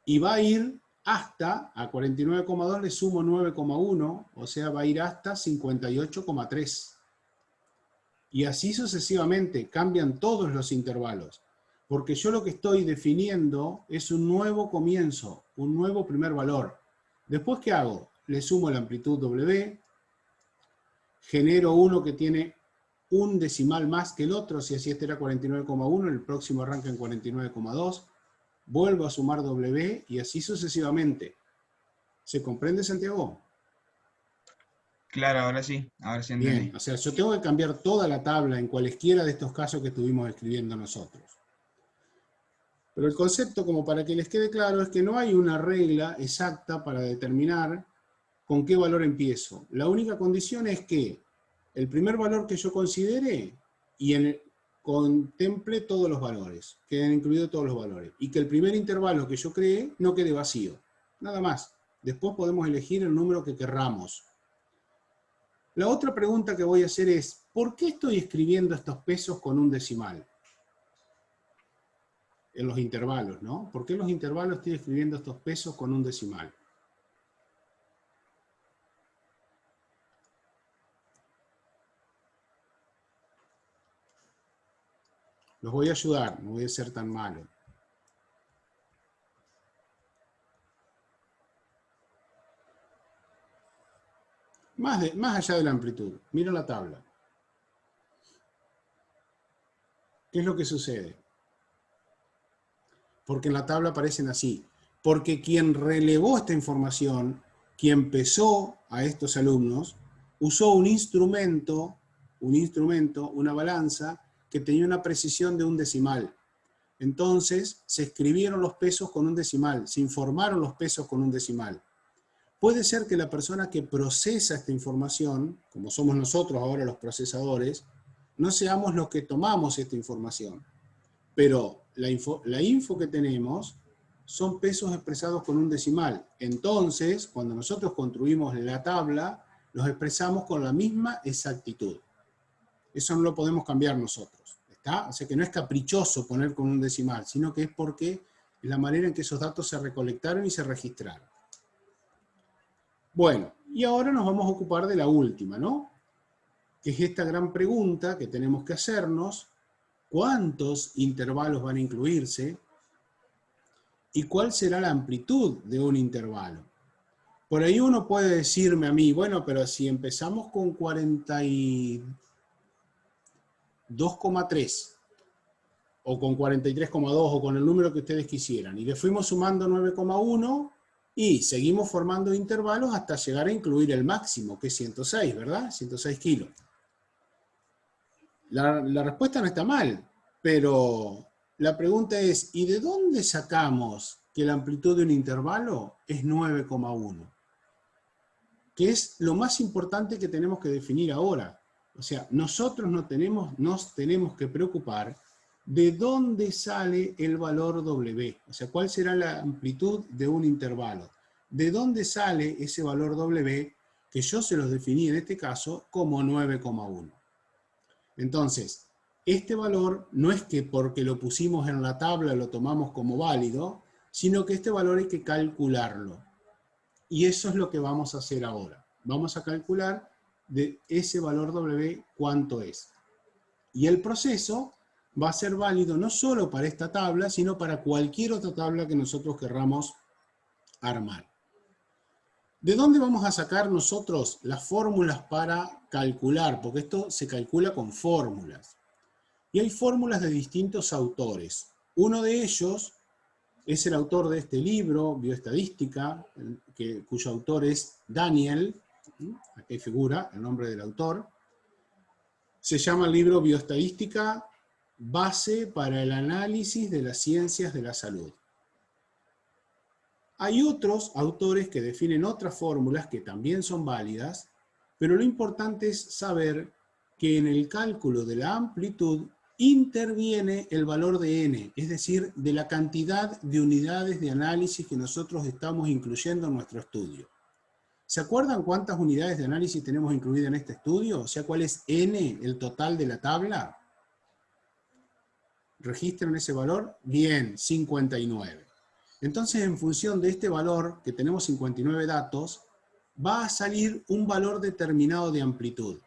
Y va a ir hasta, a 49,2 le sumo 9,1, o sea, va a ir hasta 58,3. Y así sucesivamente, cambian todos los intervalos. Porque yo lo que estoy definiendo es un nuevo comienzo, un nuevo primer valor. Después, ¿qué hago? Le sumo la amplitud W, genero uno que tiene un decimal más que el otro, si así este era 49,1, el próximo arranca en 49,2, vuelvo a sumar W y así sucesivamente. ¿Se comprende, Santiago? Claro, ahora sí entendí. Bien, o sea, yo tengo que cambiar toda la tabla en cualesquiera de estos casos que estuvimos escribiendo nosotros. Pero el concepto, como para que les quede claro, es que no hay una regla exacta para determinar con qué valor empiezo. La única condición es que el primer valor que yo considere contemple todos los valores, queden incluidos todos los valores, y que el primer intervalo que yo cree no quede vacío. Nada más. Después podemos elegir el número que querramos. La otra pregunta que voy a hacer es, ¿por qué estoy escribiendo estos pesos con un decimal? En los intervalos, ¿no? ¿Por qué en los intervalos estoy escribiendo estos pesos con un decimal? Los voy a ayudar, no voy a ser tan malo. Más allá de la amplitud, mira la tabla. ¿Qué es lo que sucede? Porque en la tabla aparecen así. Porque quien relevó esta información, quien pesó a estos alumnos, usó un instrumento, una balanza, que tenía una precisión de un decimal. Entonces, se escribieron los pesos con un decimal, se informaron los pesos con un decimal. Puede ser que la persona que procesa esta información, como somos nosotros ahora los procesadores, no seamos los que tomamos esta información. Pero la info que tenemos son pesos expresados con un decimal. Entonces, cuando nosotros construimos la tabla, los expresamos con la misma exactitud. Eso no lo podemos cambiar nosotros, ¿está? O sea que no es caprichoso poner con un decimal, sino que es porque es la manera en que esos datos se recolectaron y se registraron. Bueno, y ahora nos vamos a ocupar de la última, ¿no? Que es esta gran pregunta que tenemos que hacernos: ¿cuántos intervalos van a incluirse? ¿Y cuál será la amplitud de un intervalo? Por ahí uno puede decirme a mí, bueno, pero si empezamos con 42,3 o con 43,2 o con el número que ustedes quisieran, y le fuimos sumando 9,1 y seguimos formando intervalos hasta llegar a incluir el máximo, que es 106, ¿verdad? 106 kilos. La respuesta no está mal, pero la pregunta es, ¿y de dónde sacamos que la amplitud de un intervalo es 9,1? Que es lo más importante que tenemos que definir ahora. O sea, nosotros nos tenemos que preocupar de dónde sale el valor W. O sea, cuál será la amplitud de un intervalo. ¿De dónde sale ese valor W que yo se los definí en este caso como 9,1? Entonces, este valor no es que porque lo pusimos en la tabla lo tomamos como válido, sino que este valor hay que calcularlo. Y eso es lo que vamos a hacer ahora. Vamos a calcular de ese valor W cuánto es. Y el proceso va a ser válido no solo para esta tabla, sino para cualquier otra tabla que nosotros querramos armar. ¿De dónde vamos a sacar nosotros las fórmulas para calcular? Porque esto se calcula con fórmulas. Y hay fórmulas de distintos autores. Uno de ellos es el autor de este libro, Bioestadística, cuyo autor es Daniel. Aquí figura el nombre del autor. Se llama el libro Bioestadística, base para el análisis de las ciencias de la salud. Hay otros autores que definen otras fórmulas que también son válidas, pero lo importante es saber que en el cálculo de la amplitud interviene el valor de n, es decir, de la cantidad de unidades de análisis que nosotros estamos incluyendo en nuestro estudio. ¿Se acuerdan cuántas unidades de análisis tenemos incluidas en este estudio? O sea, ¿cuál es n, el total de la tabla? ¿Registran ese valor? Bien, 59. Entonces, en función de este valor, que tenemos 59 datos, va a salir un valor determinado de amplitud.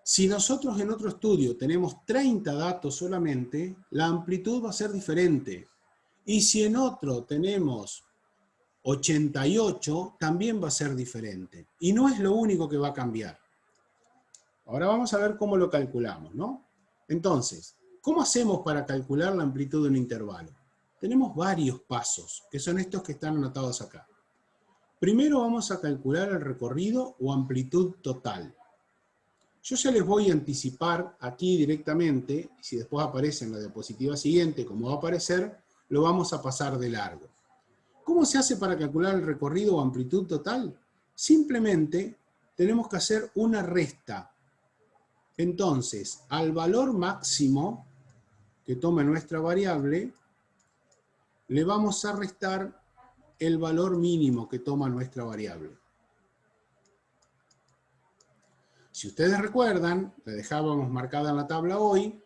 Si nosotros en otro estudio tenemos 30 datos solamente, la amplitud va a ser diferente. Y si en otro tenemos 88, también va a ser diferente. Y no es lo único que va a cambiar. Ahora vamos a ver cómo lo calculamos, ¿no? Entonces, ¿cómo hacemos para calcular la amplitud de un intervalo? Tenemos varios pasos, que son estos que están anotados acá. Primero vamos a calcular el recorrido o amplitud total. Yo ya les voy a anticipar aquí directamente, y si después aparece en la diapositiva siguiente, como va a aparecer, lo vamos a pasar de largo. ¿Cómo se hace para calcular el recorrido o amplitud total? Simplemente tenemos que hacer una resta. Entonces, al valor máximo que tome nuestra variable, le vamos a restar el valor mínimo que toma nuestra variable. Si ustedes recuerdan, la dejábamos marcada en la tabla hoy,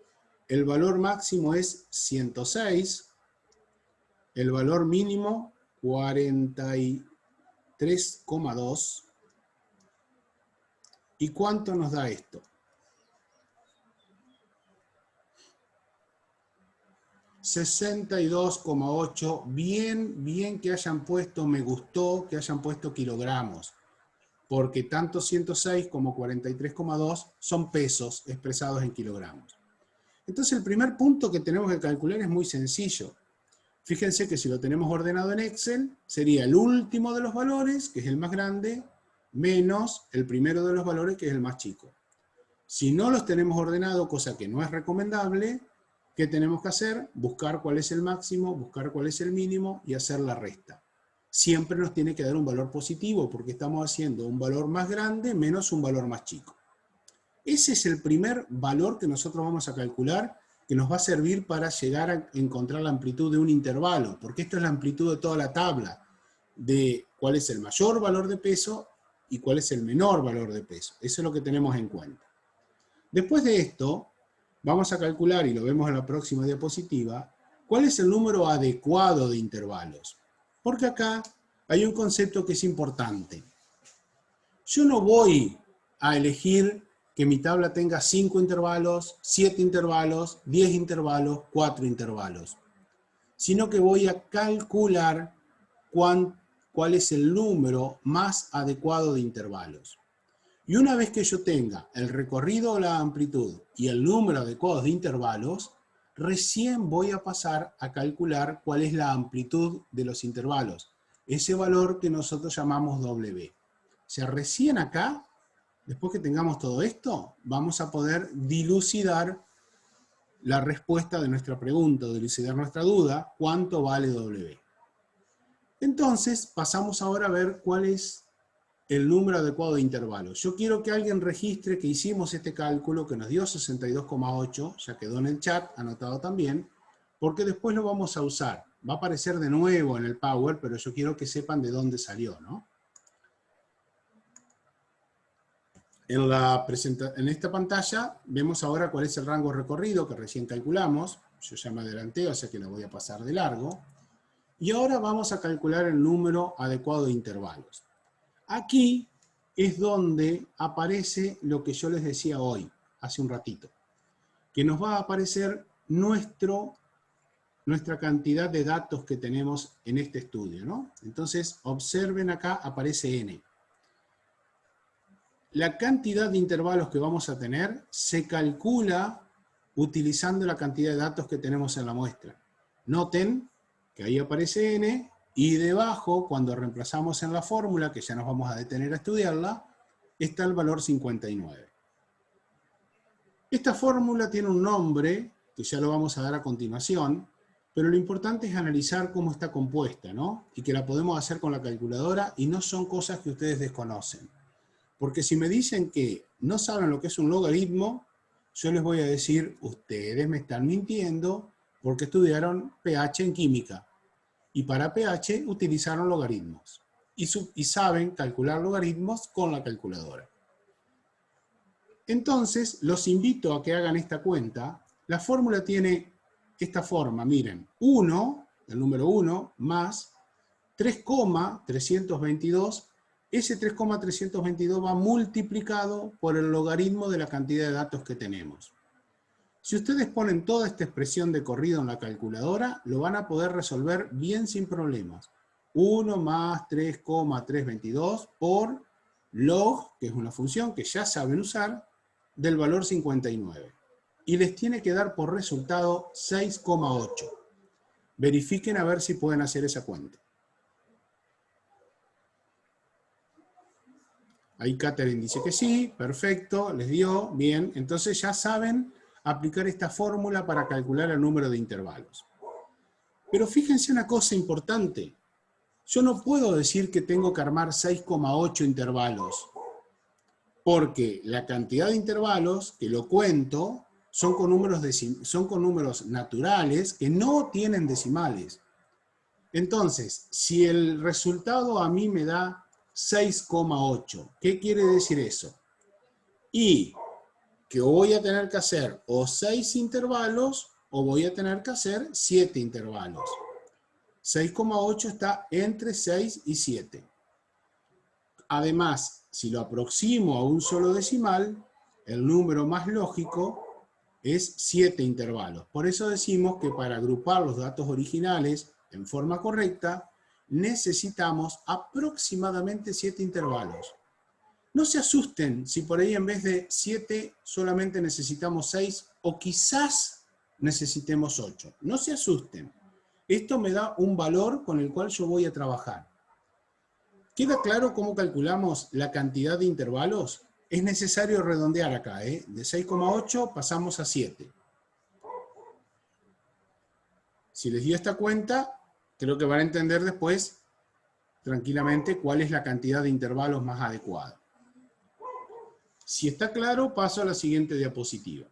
el valor máximo es 106, el valor mínimo 43,2. ¿Y cuánto nos da esto? 62,8. Bien que hayan puesto me gustó, que hayan puesto kilogramos, porque tanto 106 como 43,2 son pesos expresados en kilogramos. Entonces el primer punto que tenemos que calcular es muy sencillo. Fíjense que si lo tenemos ordenado en Excel, sería el último de los valores, que es el más grande, menos el primero de los valores, que es el más chico. Si no los tenemos ordenados, cosa que no es recomendable, ¿qué tenemos que hacer? Buscar cuál es el máximo, buscar cuál es el mínimo y hacer la resta. Siempre nos tiene que dar un valor positivo, porque estamos haciendo un valor más grande menos un valor más chico. Ese es el primer valor que nosotros vamos a calcular, que nos va a servir para llegar a encontrar la amplitud de un intervalo, porque esto es la amplitud de toda la tabla, de cuál es el mayor valor de peso y cuál es el menor valor de peso. Eso es lo que tenemos en cuenta. Después de esto, vamos a calcular, y lo vemos en la próxima diapositiva, cuál es el número adecuado de intervalos. Porque acá hay un concepto que es importante. Yo no voy a elegir que mi tabla tenga 5 intervalos, 7 intervalos, 10 intervalos, 4 intervalos, sino que voy a calcular cuál es el número más adecuado de intervalos. Y una vez que yo tenga el recorrido o la amplitud y el número adecuado de intervalos, recién voy a pasar a calcular cuál es la amplitud de los intervalos, ese valor que nosotros llamamos W. O sea, recién acá, después que tengamos todo esto, vamos a poder dilucidar la respuesta de nuestra pregunta, dilucidar nuestra duda, ¿cuánto vale W? Entonces, pasamos ahora a ver cuál es el número adecuado de intervalos. Yo quiero que alguien registre que hicimos este cálculo, que nos dio 62,8, ya quedó en el chat, anotado también, porque después lo vamos a usar. Va a aparecer de nuevo en el Power, pero yo quiero que sepan de dónde salió, ¿no? En esta pantalla vemos ahora cuál es el rango recorrido que recién calculamos. Yo ya me adelanté, o sea que lo voy a pasar de largo. Y ahora vamos a calcular el número adecuado de intervalos. Aquí es donde aparece lo que yo les decía hoy, hace un ratito, que nos va a aparecer nuestra cantidad de datos que tenemos en este estudio, ¿no? Entonces, observen acá, aparece N. La cantidad de intervalos que vamos a tener se calcula utilizando la cantidad de datos que tenemos en la muestra. Noten que ahí aparece N, y debajo, cuando reemplazamos en la fórmula, que ya nos vamos a detener a estudiarla, está el valor 59. Esta fórmula tiene un nombre, que ya lo vamos a dar a continuación, pero lo importante es analizar cómo está compuesta, ¿no? Y que la podemos hacer con la calculadora, y no son cosas que ustedes desconocen. Porque si me dicen que no saben lo que es un logaritmo, yo les voy a decir, ustedes me están mintiendo porque estudiaron pH en química. Y para pH utilizaron logaritmos. Y saben calcular logaritmos con la calculadora. Entonces, los invito a que hagan esta cuenta. La fórmula tiene esta forma, miren. 1, el número 1, más 3,322 ese 3,322 va multiplicado por el logaritmo de la cantidad de datos que tenemos. Si ustedes ponen toda esta expresión de corrido en la calculadora, lo van a poder resolver bien sin problemas. 1 más 3,322 por log, que es una función que ya saben usar, del valor 59. Y les tiene que dar por resultado 6,8. Verifiquen a ver si pueden hacer esa cuenta. Ahí Catherine dice que sí, perfecto, les dio, bien. Entonces ya saben aplicar esta fórmula para calcular el número de intervalos. Pero fíjense una cosa importante. Yo no puedo decir que tengo que armar 6,8 intervalos, porque la cantidad de intervalos, que lo cuento, son con números naturales que no tienen decimales. Entonces, si el resultado a mí me da 6,8, ¿qué quiere decir eso? Y que voy a tener que hacer o 6 intervalos o voy a tener que hacer 7 intervalos. 6,8 está entre 6 y 7. Además, si lo aproximo a un solo decimal, el número más lógico es 7 intervalos. Por eso decimos que para agrupar los datos originales en forma correcta, necesitamos aproximadamente 7 intervalos. No se asusten si por ahí en vez de 7 solamente necesitamos 6 o quizás necesitemos 8. No se asusten. Esto me da un valor con el cual yo voy a trabajar. ¿Queda claro cómo calculamos la cantidad de intervalos? Es necesario redondear acá, ¿eh? De 6,8 pasamos a 7. Si les dio esta cuenta, creo que van a entender después tranquilamente cuál es la cantidad de intervalos más adecuada. Si está claro, paso a la siguiente diapositiva.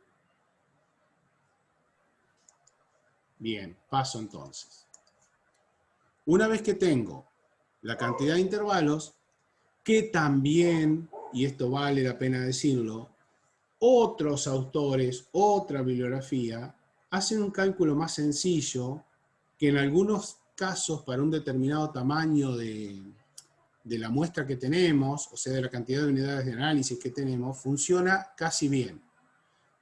Bien, paso entonces. Una vez que tengo la cantidad de intervalos, que también, y esto vale la pena decirlo, otros autores, otra bibliografía, hacen un cálculo más sencillo que en algunos casos para un determinado tamaño de la muestra que tenemos, o sea, de la cantidad de unidades de análisis que tenemos, funciona casi bien.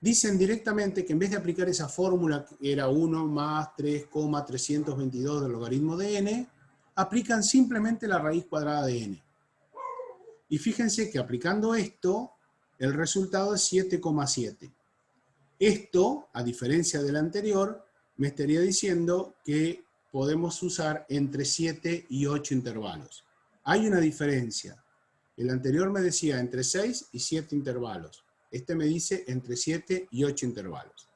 Dicen directamente que en vez de aplicar esa fórmula que era 1 más 3,322 del logaritmo de n, aplican simplemente la raíz cuadrada de n. Y fíjense que aplicando esto, el resultado es 7,7. Esto, a diferencia del anterior, me estaría diciendo que podemos usar entre 7 y 8 intervalos. Hay una diferencia. El anterior me decía entre 6 y 7 intervalos. Este me dice entre 7 y 8 intervalos.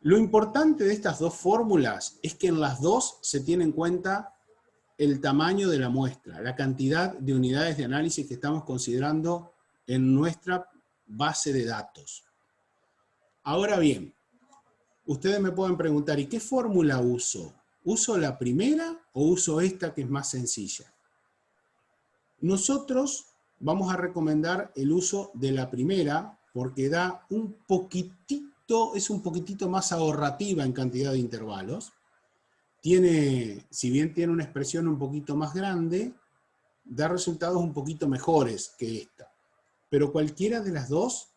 Lo importante de estas dos fórmulas es que en las dos se tiene en cuenta el tamaño de la muestra, la cantidad de unidades de análisis que estamos considerando en nuestra base de datos. Ahora bien, ustedes me pueden preguntar, ¿y qué fórmula uso? ¿Uso la primera o uso esta que es más sencilla? Nosotros vamos a recomendar el uso de la primera porque da un poquitito, es un poquitito más ahorrativa en cantidad de intervalos. Si bien tiene una expresión un poquito más grande, da resultados un poquito mejores que esta. Pero cualquiera de las dos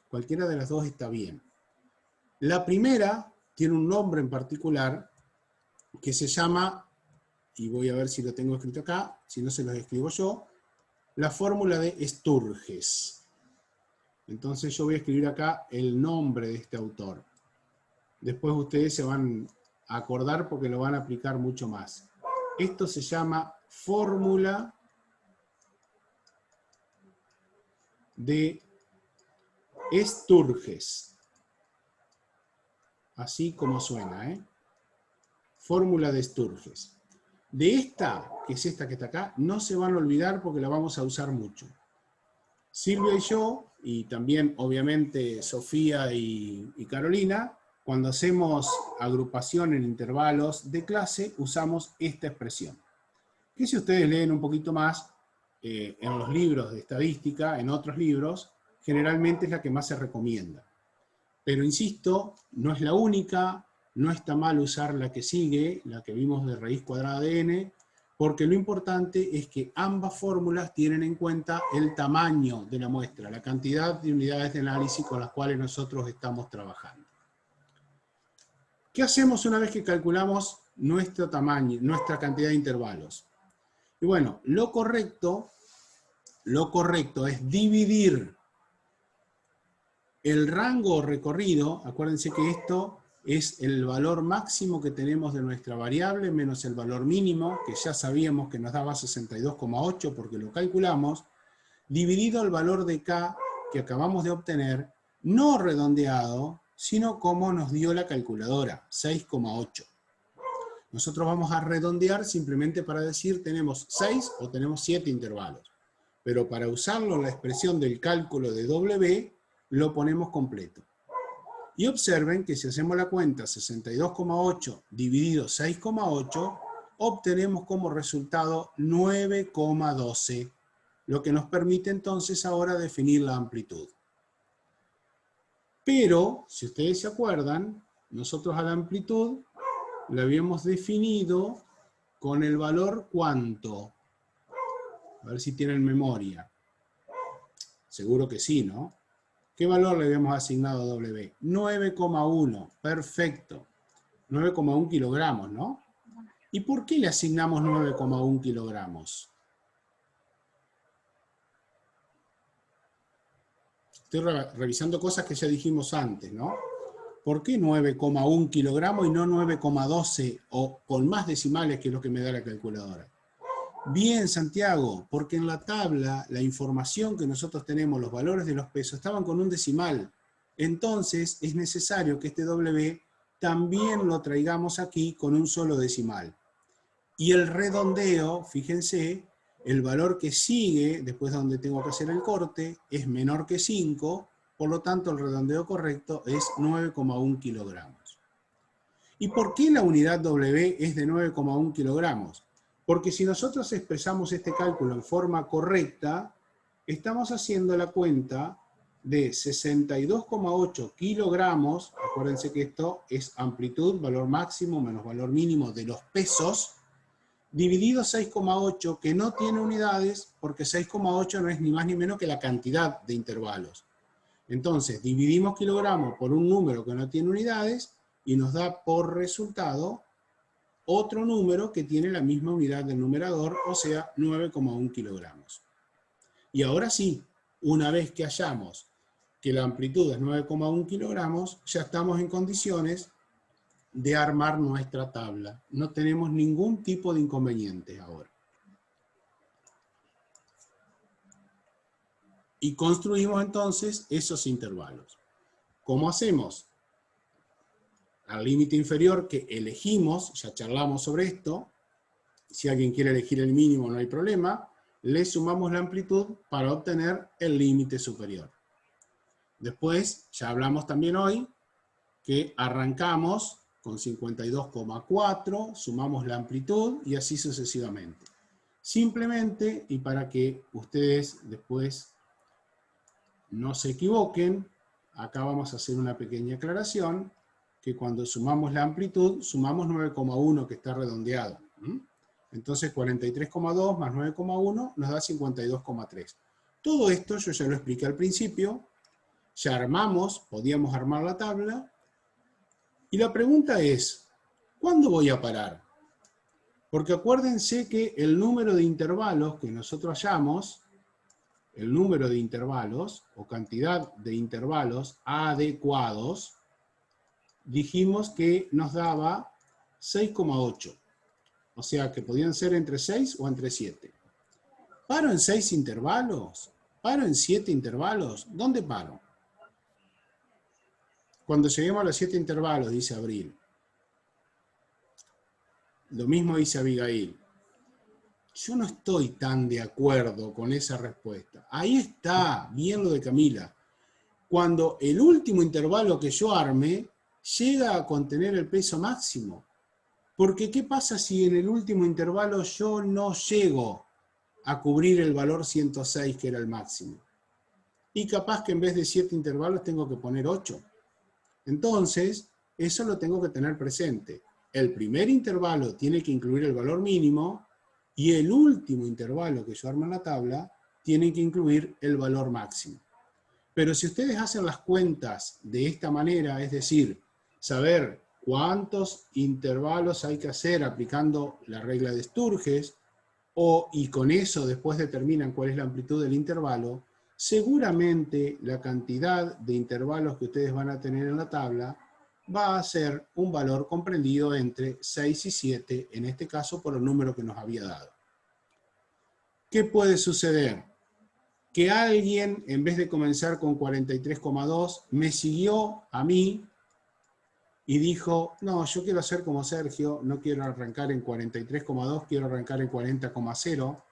está bien. La primera tiene un nombre en particular que se llama, y voy a ver si lo tengo escrito acá, si no se los escribo yo, la fórmula de Sturges. Entonces yo voy a escribir acá el nombre de este autor. Después ustedes se van a acordar porque lo van a aplicar mucho más. Esto se llama fórmula de Sturges. Así como suena, ¿eh? Fórmula de Sturges. De esta, que es esta que está acá, no se van a olvidar porque la vamos a usar mucho. Silvia y yo, y también obviamente Sofía y Carolina, cuando hacemos agrupación en intervalos de clase, usamos esta expresión. Que si ustedes leen un poquito más, en los libros de estadística, en otros libros, generalmente es la que más se recomienda. Pero insisto, no es la única, no está mal usar la que sigue, la que vimos de raíz cuadrada de n, porque lo importante es que ambas fórmulas tienen en cuenta el tamaño de la muestra, la cantidad de unidades de análisis con las cuales nosotros estamos trabajando. ¿Qué hacemos una vez que calculamos nuestro tamaño, nuestra cantidad de intervalos? Y bueno, lo correcto es dividir el rango recorrido. Acuérdense que esto es el valor máximo que tenemos de nuestra variable menos el valor mínimo, que ya sabíamos que nos daba 62,8 porque lo calculamos, dividido el valor de K que acabamos de obtener, no redondeado, sino como nos dio la calculadora, 6,8. Nosotros vamos a redondear simplemente para decir tenemos 6 o tenemos 7 intervalos. Pero para usarlo en la expresión del cálculo de W, lo ponemos completo. Y observen que si hacemos la cuenta 62,8 dividido 6,8, obtenemos como resultado 9,12, lo que nos permite entonces ahora definir la amplitud. Pero, si ustedes se acuerdan, nosotros a la amplitud la habíamos definido con el valor ¿cuánto? A ver si tienen memoria. Seguro que sí, ¿no? ¿Qué valor le habíamos asignado a W? 9,1. Perfecto. 9,1 kilogramos, ¿no? ¿Y por qué le asignamos 9,1 kilogramos? Estoy revisando cosas que ya dijimos antes, ¿no? ¿Por qué 9,1 kilogramos y no 9,12 o con más decimales que es lo que me da la calculadora? Bien, Santiago, porque en la tabla, la información que nosotros tenemos, los valores de los pesos, estaban con un decimal. Entonces, es necesario que este W también lo traigamos aquí con un solo decimal. Y el redondeo, fíjense, el valor que sigue, después de donde tengo que hacer el corte, es menor que 5, por lo tanto el redondeo correcto es 9,1 kilogramos. ¿Y por qué la unidad W es de 9,1 kilogramos? Porque si nosotros expresamos este cálculo en forma correcta, estamos haciendo la cuenta de 62,8 kilogramos, acuérdense que esto es amplitud, valor máximo menos valor mínimo de los pesos, dividido 6,8, que no tiene unidades, porque 6,8 no es ni más ni menos que la cantidad de intervalos. Entonces, dividimos kilogramos por un número que no tiene unidades, y nos da por resultado otro número que tiene la misma unidad del numerador, o sea, 9,1 kilogramos. Y ahora sí, una vez que hallamos que la amplitud es 9,1 kilogramos, ya estamos en condiciones de armar nuestra tabla. No tenemos ningún tipo de inconveniente ahora. Y construimos entonces esos intervalos. ¿Cómo hacemos? Al límite inferior que elegimos, ya charlamos sobre esto, si alguien quiere elegir el mínimo no hay problema, le sumamos la amplitud para obtener el límite superior. Después, ya hablamos también hoy, que arrancamos con 52,4, sumamos la amplitud y así sucesivamente. Simplemente, y para que ustedes después no se equivoquen, acá vamos a hacer una pequeña aclaración, que cuando sumamos la amplitud, sumamos 9,1 que está redondeado. Entonces 43,2 más 9,1 nos da 52,3. Todo esto yo ya lo expliqué al principio, ya armamos, podíamos armar la tabla, y la pregunta es, ¿cuándo voy a parar? Porque acuérdense que el número de intervalos que nosotros hallamos, el número de intervalos, o cantidad de intervalos adecuados, dijimos que nos daba 6,8. O sea que podían ser entre 6 o entre 7. ¿Paro en 6 intervalos? ¿Paro en 7 intervalos? ¿Dónde paro? Cuando lleguemos a los 7 intervalos, dice Abril. Lo mismo dice Abigail. Yo no estoy tan de acuerdo con esa respuesta. Ahí está, bien lo de Camila. Cuando el último intervalo que yo arme llega a contener el peso máximo. Porque ¿qué pasa si en el último intervalo yo no llego a cubrir el valor 106 que era el máximo? Y capaz que en vez de 7 intervalos tengo que poner 8. Entonces, eso lo tengo que tener presente. El primer intervalo tiene que incluir el valor mínimo Y el último intervalo que yo armo en la tabla tiene que incluir el valor máximo. Pero si ustedes hacen las cuentas de esta manera, es decir, saber cuántos intervalos hay que hacer aplicando la regla de Sturges, y con eso después determinan cuál es la amplitud del intervalo, seguramente la cantidad de intervalos que ustedes van a tener en la tabla va a ser un valor comprendido entre 6 y 7, en este caso por el número que nos había dado. ¿Qué puede suceder? Que alguien, en vez de comenzar con 43,2, me siguió a mí y dijo, no, yo quiero hacer como Sergio, no quiero arrancar en 43,2, quiero arrancar en 40,0.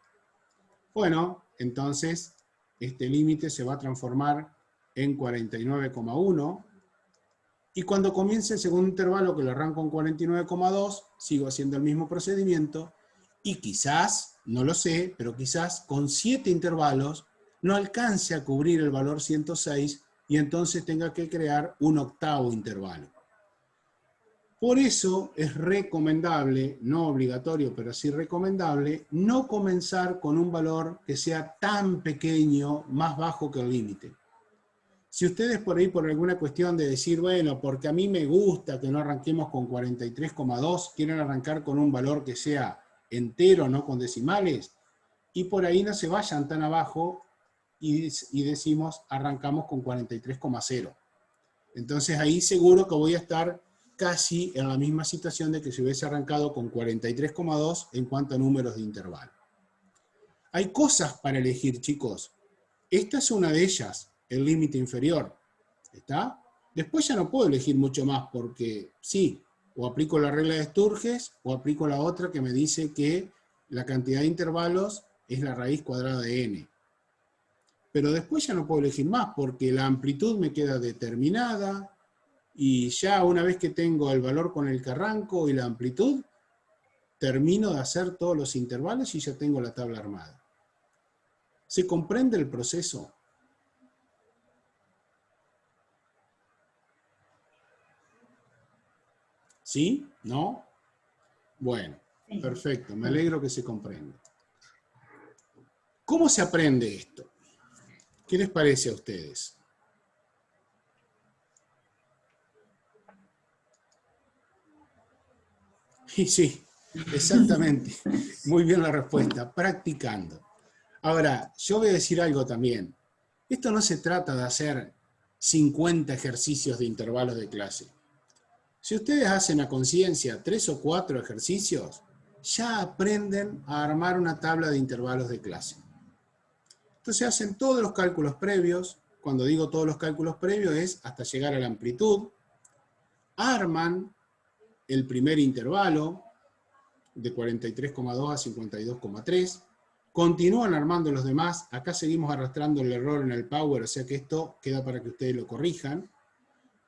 Bueno, entonces este límite se va a transformar en 49,1, y cuando comience el segundo intervalo, que lo arranco en 49,2, sigo haciendo el mismo procedimiento, y quizás, no lo sé, pero quizás con 7 intervalos no alcance a cubrir el valor 106, y entonces tenga que crear un octavo intervalo. Por eso es recomendable, no obligatorio, pero sí recomendable, no comenzar con un valor que sea tan pequeño, más bajo que el límite. Si ustedes por ahí, por alguna cuestión de decir, bueno, porque a mí me gusta que no arranquemos con 43,2, quieren arrancar con un valor que sea entero, no con decimales, y por ahí no se vayan tan abajo y decimos, arrancamos con 43,0. Entonces ahí seguro que voy a estar casi en la misma situación de que si hubiese arrancado con 43,2 en cuanto a números de intervalo. Hay cosas para elegir, chicos. Esta es una de ellas, el límite inferior. ¿Está? Después ya no puedo elegir mucho más porque sí, o aplico la regla de Sturges o aplico la otra que me dice que la cantidad de intervalos es la raíz cuadrada de n. Pero después ya no puedo elegir más porque la amplitud me queda determinada, y ya una vez que tengo el valor con el que arranco y la amplitud, termino de hacer todos los intervalos y ya tengo la tabla armada. ¿Se comprende el proceso? ¿Sí? ¿No? Bueno, perfecto, me alegro que se comprenda. ¿Cómo se aprende esto? ¿Qué les parece a ustedes? Y sí, exactamente. Muy bien la respuesta, practicando. Ahora, yo voy a decir algo también. Esto no se trata de hacer 50 ejercicios de intervalos de clase. Si ustedes hacen a conciencia 3 o 4 ejercicios, ya aprenden a armar una tabla de intervalos de clase. Entonces hacen todos los cálculos previos. Cuando digo todos los cálculos previos es hasta llegar a la amplitud. Arman el primer intervalo de 43,2 a 52,3. Continúan armando los demás. Acá seguimos arrastrando el error en el Power, o sea que esto queda para que ustedes lo corrijan.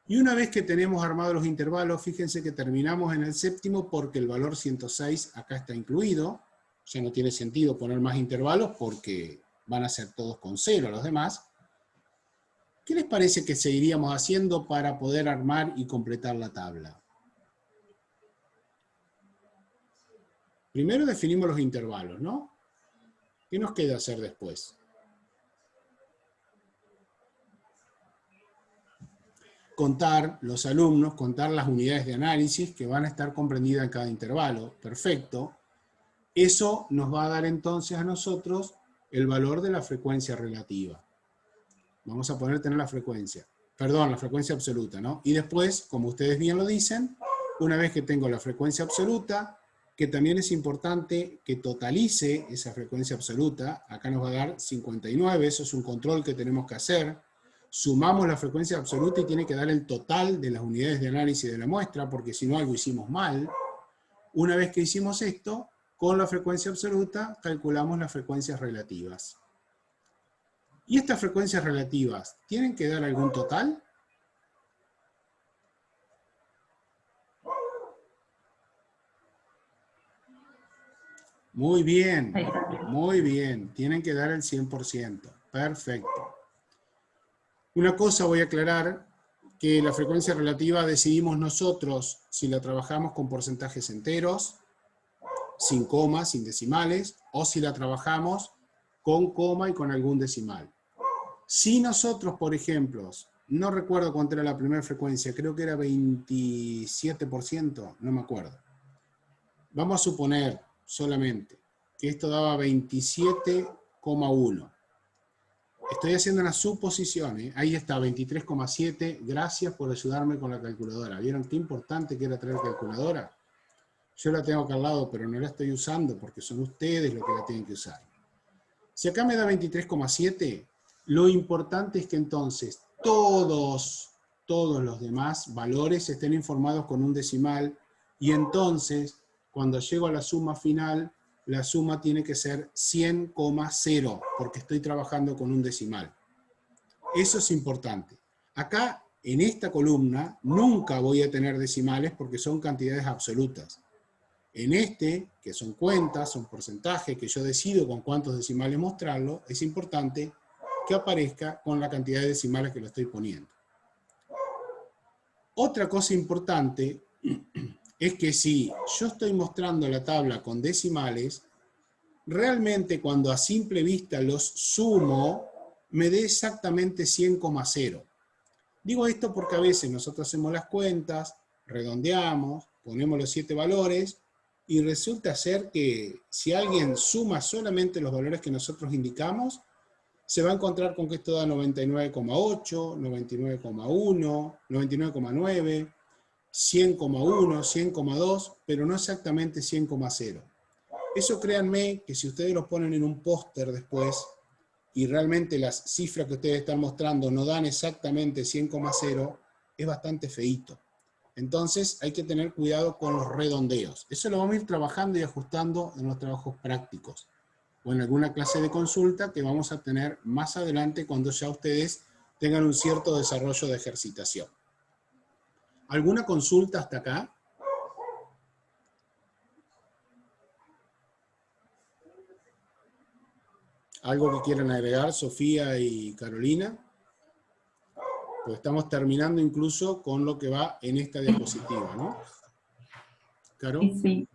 Y una vez que tenemos armados los intervalos, fíjense que terminamos en el séptimo porque el valor 106 acá está incluido. Ya no tiene sentido poner más intervalos porque van a ser todos con 0 los demás. ¿Qué les parece que seguiríamos haciendo para poder armar y completar la tabla? Primero definimos los intervalos, ¿no? ¿Qué nos queda hacer después? Contar los alumnos, contar las unidades de análisis que van a estar comprendidas en cada intervalo. Perfecto. Eso nos va a dar entonces a nosotros el valor de la frecuencia relativa. Vamos a poner tener la frecuencia. Perdón, la frecuencia absoluta, ¿no? Y después, como ustedes bien lo dicen, una vez que tengo la frecuencia absoluta, que también es importante que totalice esa frecuencia absoluta, acá nos va a dar 59, eso es un control que tenemos que hacer. Sumamos la frecuencia absoluta y tiene que dar el total de las unidades de análisis de la muestra, porque si no algo hicimos mal. Una vez que hicimos esto, con la frecuencia absoluta calculamos las frecuencias relativas. ¿Y estas frecuencias relativas tienen que dar algún total? Muy bien, tienen que dar el 100%. Perfecto. Una cosa voy a aclarar, que la frecuencia relativa decidimos nosotros si la trabajamos con porcentajes enteros, sin coma, sin decimales, o si la trabajamos con coma y con algún decimal. Si nosotros, por ejemplo, no recuerdo cuánto era la primera frecuencia, creo que era 27%, no me acuerdo. Vamos a suponer solamente que esto daba 27,1. Estoy haciendo una suposición, ¿eh? Ahí está, 23,7. Gracias por ayudarme con la calculadora. ¿Vieron qué importante que era traer calculadora? Yo la tengo acá al lado, pero no la estoy usando porque son ustedes los que la tienen que usar. Si acá me da 23,7, lo importante es que entonces todos los demás valores estén informados con un decimal, y entonces, cuando llego a la suma final, la suma tiene que ser 100,0, porque estoy trabajando con un decimal. Eso es importante. Acá, en esta columna, nunca voy a tener decimales porque son cantidades absolutas. En este, que son cuentas, son porcentajes, que yo decido con cuántos decimales mostrarlo, es importante que aparezca con la cantidad de decimales que lo estoy poniendo. Otra cosa importante es que si yo estoy mostrando la tabla con decimales, realmente cuando a simple vista los sumo, me dé exactamente 100,0. Digo esto porque a veces nosotros hacemos las cuentas, redondeamos, ponemos los 7 valores, y resulta ser que si alguien suma solamente los valores que nosotros indicamos, se va a encontrar con que esto da 99,8, 99,1, 99,9, 100,1, 100,2, pero no exactamente 100,0. Eso créanme que si ustedes los ponen en un póster después y realmente las cifras que ustedes están mostrando no dan exactamente 100,0, es bastante feíto. Entonces hay que tener cuidado con los redondeos. Eso lo vamos a ir trabajando y ajustando en los trabajos prácticos o en alguna clase de consulta que vamos a tener más adelante cuando ya ustedes tengan un cierto desarrollo de ejercitación. ¿Alguna consulta hasta acá? ¿Algo que quieran agregar, Sofía y Carolina? Pues estamos terminando incluso con lo que va en esta diapositiva, ¿no? ¿Caro? Sí.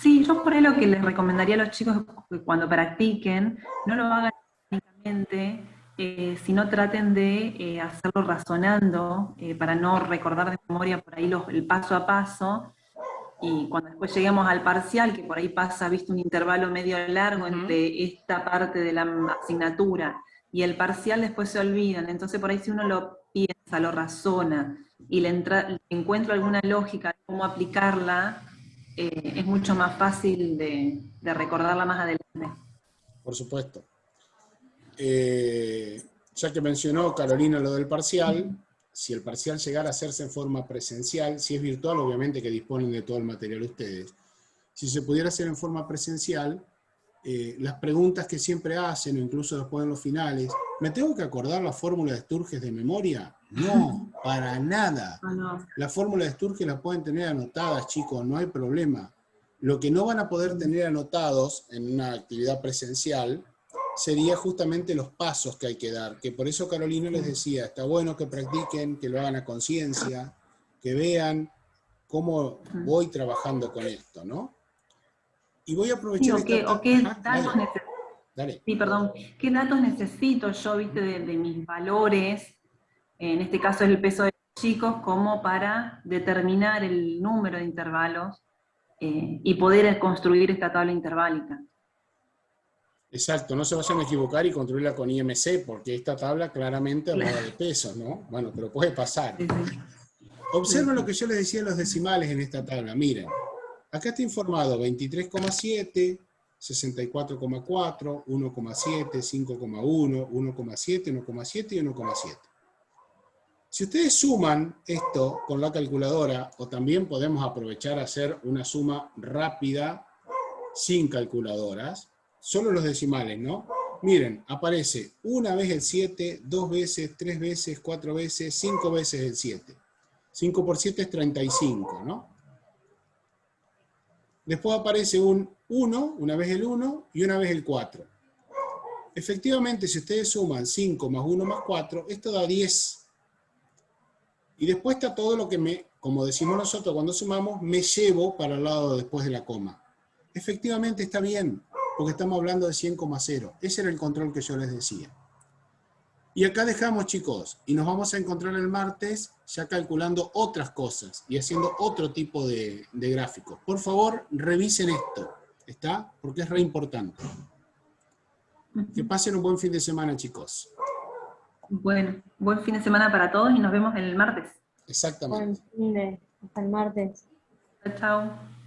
Sí, yo por ahí lo que les recomendaría a los chicos es que cuando practiquen, no lo hagan únicamente, sino traten de hacerlo razonando, para no recordar de memoria por ahí el paso a paso, y cuando después lleguemos al parcial, que por ahí pasa, viste, un intervalo medio largo entre esta parte de la asignatura y el parcial, después se olvidan. Entonces por ahí si uno lo piensa, lo razona, y le encuentra alguna lógica de cómo aplicarla, es mucho más fácil de recordarla más adelante. Por supuesto. Ya que mencionó Carolina lo del parcial, si el parcial llegara a hacerse en forma presencial, si es virtual, obviamente que disponen de todo el material ustedes. Si se pudiera hacer en forma presencial, las preguntas que siempre hacen, o incluso después en los finales, ¿me tengo que acordar la fórmula de Sturges de memoria? No, para nada. No. La fórmula de Sturges la pueden tener anotadas, chicos, no hay problema. Lo que no van a poder tener anotados en una actividad presencial sería justamente los pasos que hay que dar, que por eso Carolina les decía, está bueno que practiquen, que lo hagan a conciencia, que vean cómo voy trabajando con esto, ¿no? Y voy a aprovechar ¿Qué datos dale. Sí, perdón. ¿Qué datos necesito yo, viste, de mis valores, en este caso el peso de los chicos, como para determinar el número de intervalos y poder construir esta tabla interválica? Exacto, no se vayan a equivocar y construirla con IMC, porque esta tabla claramente habla de pesos, ¿no? Bueno, pero puede pasar. Sí, sí. Observen lo que yo les decía de los decimales en esta tabla. Miren, acá está informado 23,7, 64,4, 1,7, 5,1, 1,7, 1,7 y 1,7. Si ustedes suman esto con la calculadora, o también podemos aprovechar a hacer una suma rápida sin calculadoras, solo los decimales, ¿no? Miren, aparece una vez el 7, 2 veces, 3 veces, 4 veces, 5 veces el 7. 5 por 7 es 35, ¿no? Después aparece un 1, una vez el 1 y una vez el 4. Efectivamente, si ustedes suman 5 más 1 más 4, esto da 10. Y después está todo lo que como decimos nosotros cuando sumamos, me llevo para el lado después de la coma. efectivamente está bien, porque estamos hablando de 100,0. Ese era el control que yo les decía. Y acá dejamos, chicos, y nos vamos a encontrar el martes ya calculando otras cosas y haciendo otro tipo de gráficos. Por favor, revisen esto, ¿está? Porque es re importante. Que pasen un buen fin de semana, chicos. Bueno, buen fin de semana para todos y nos vemos el martes. Exactamente. Buen fin de, hasta el martes. Chao, chao.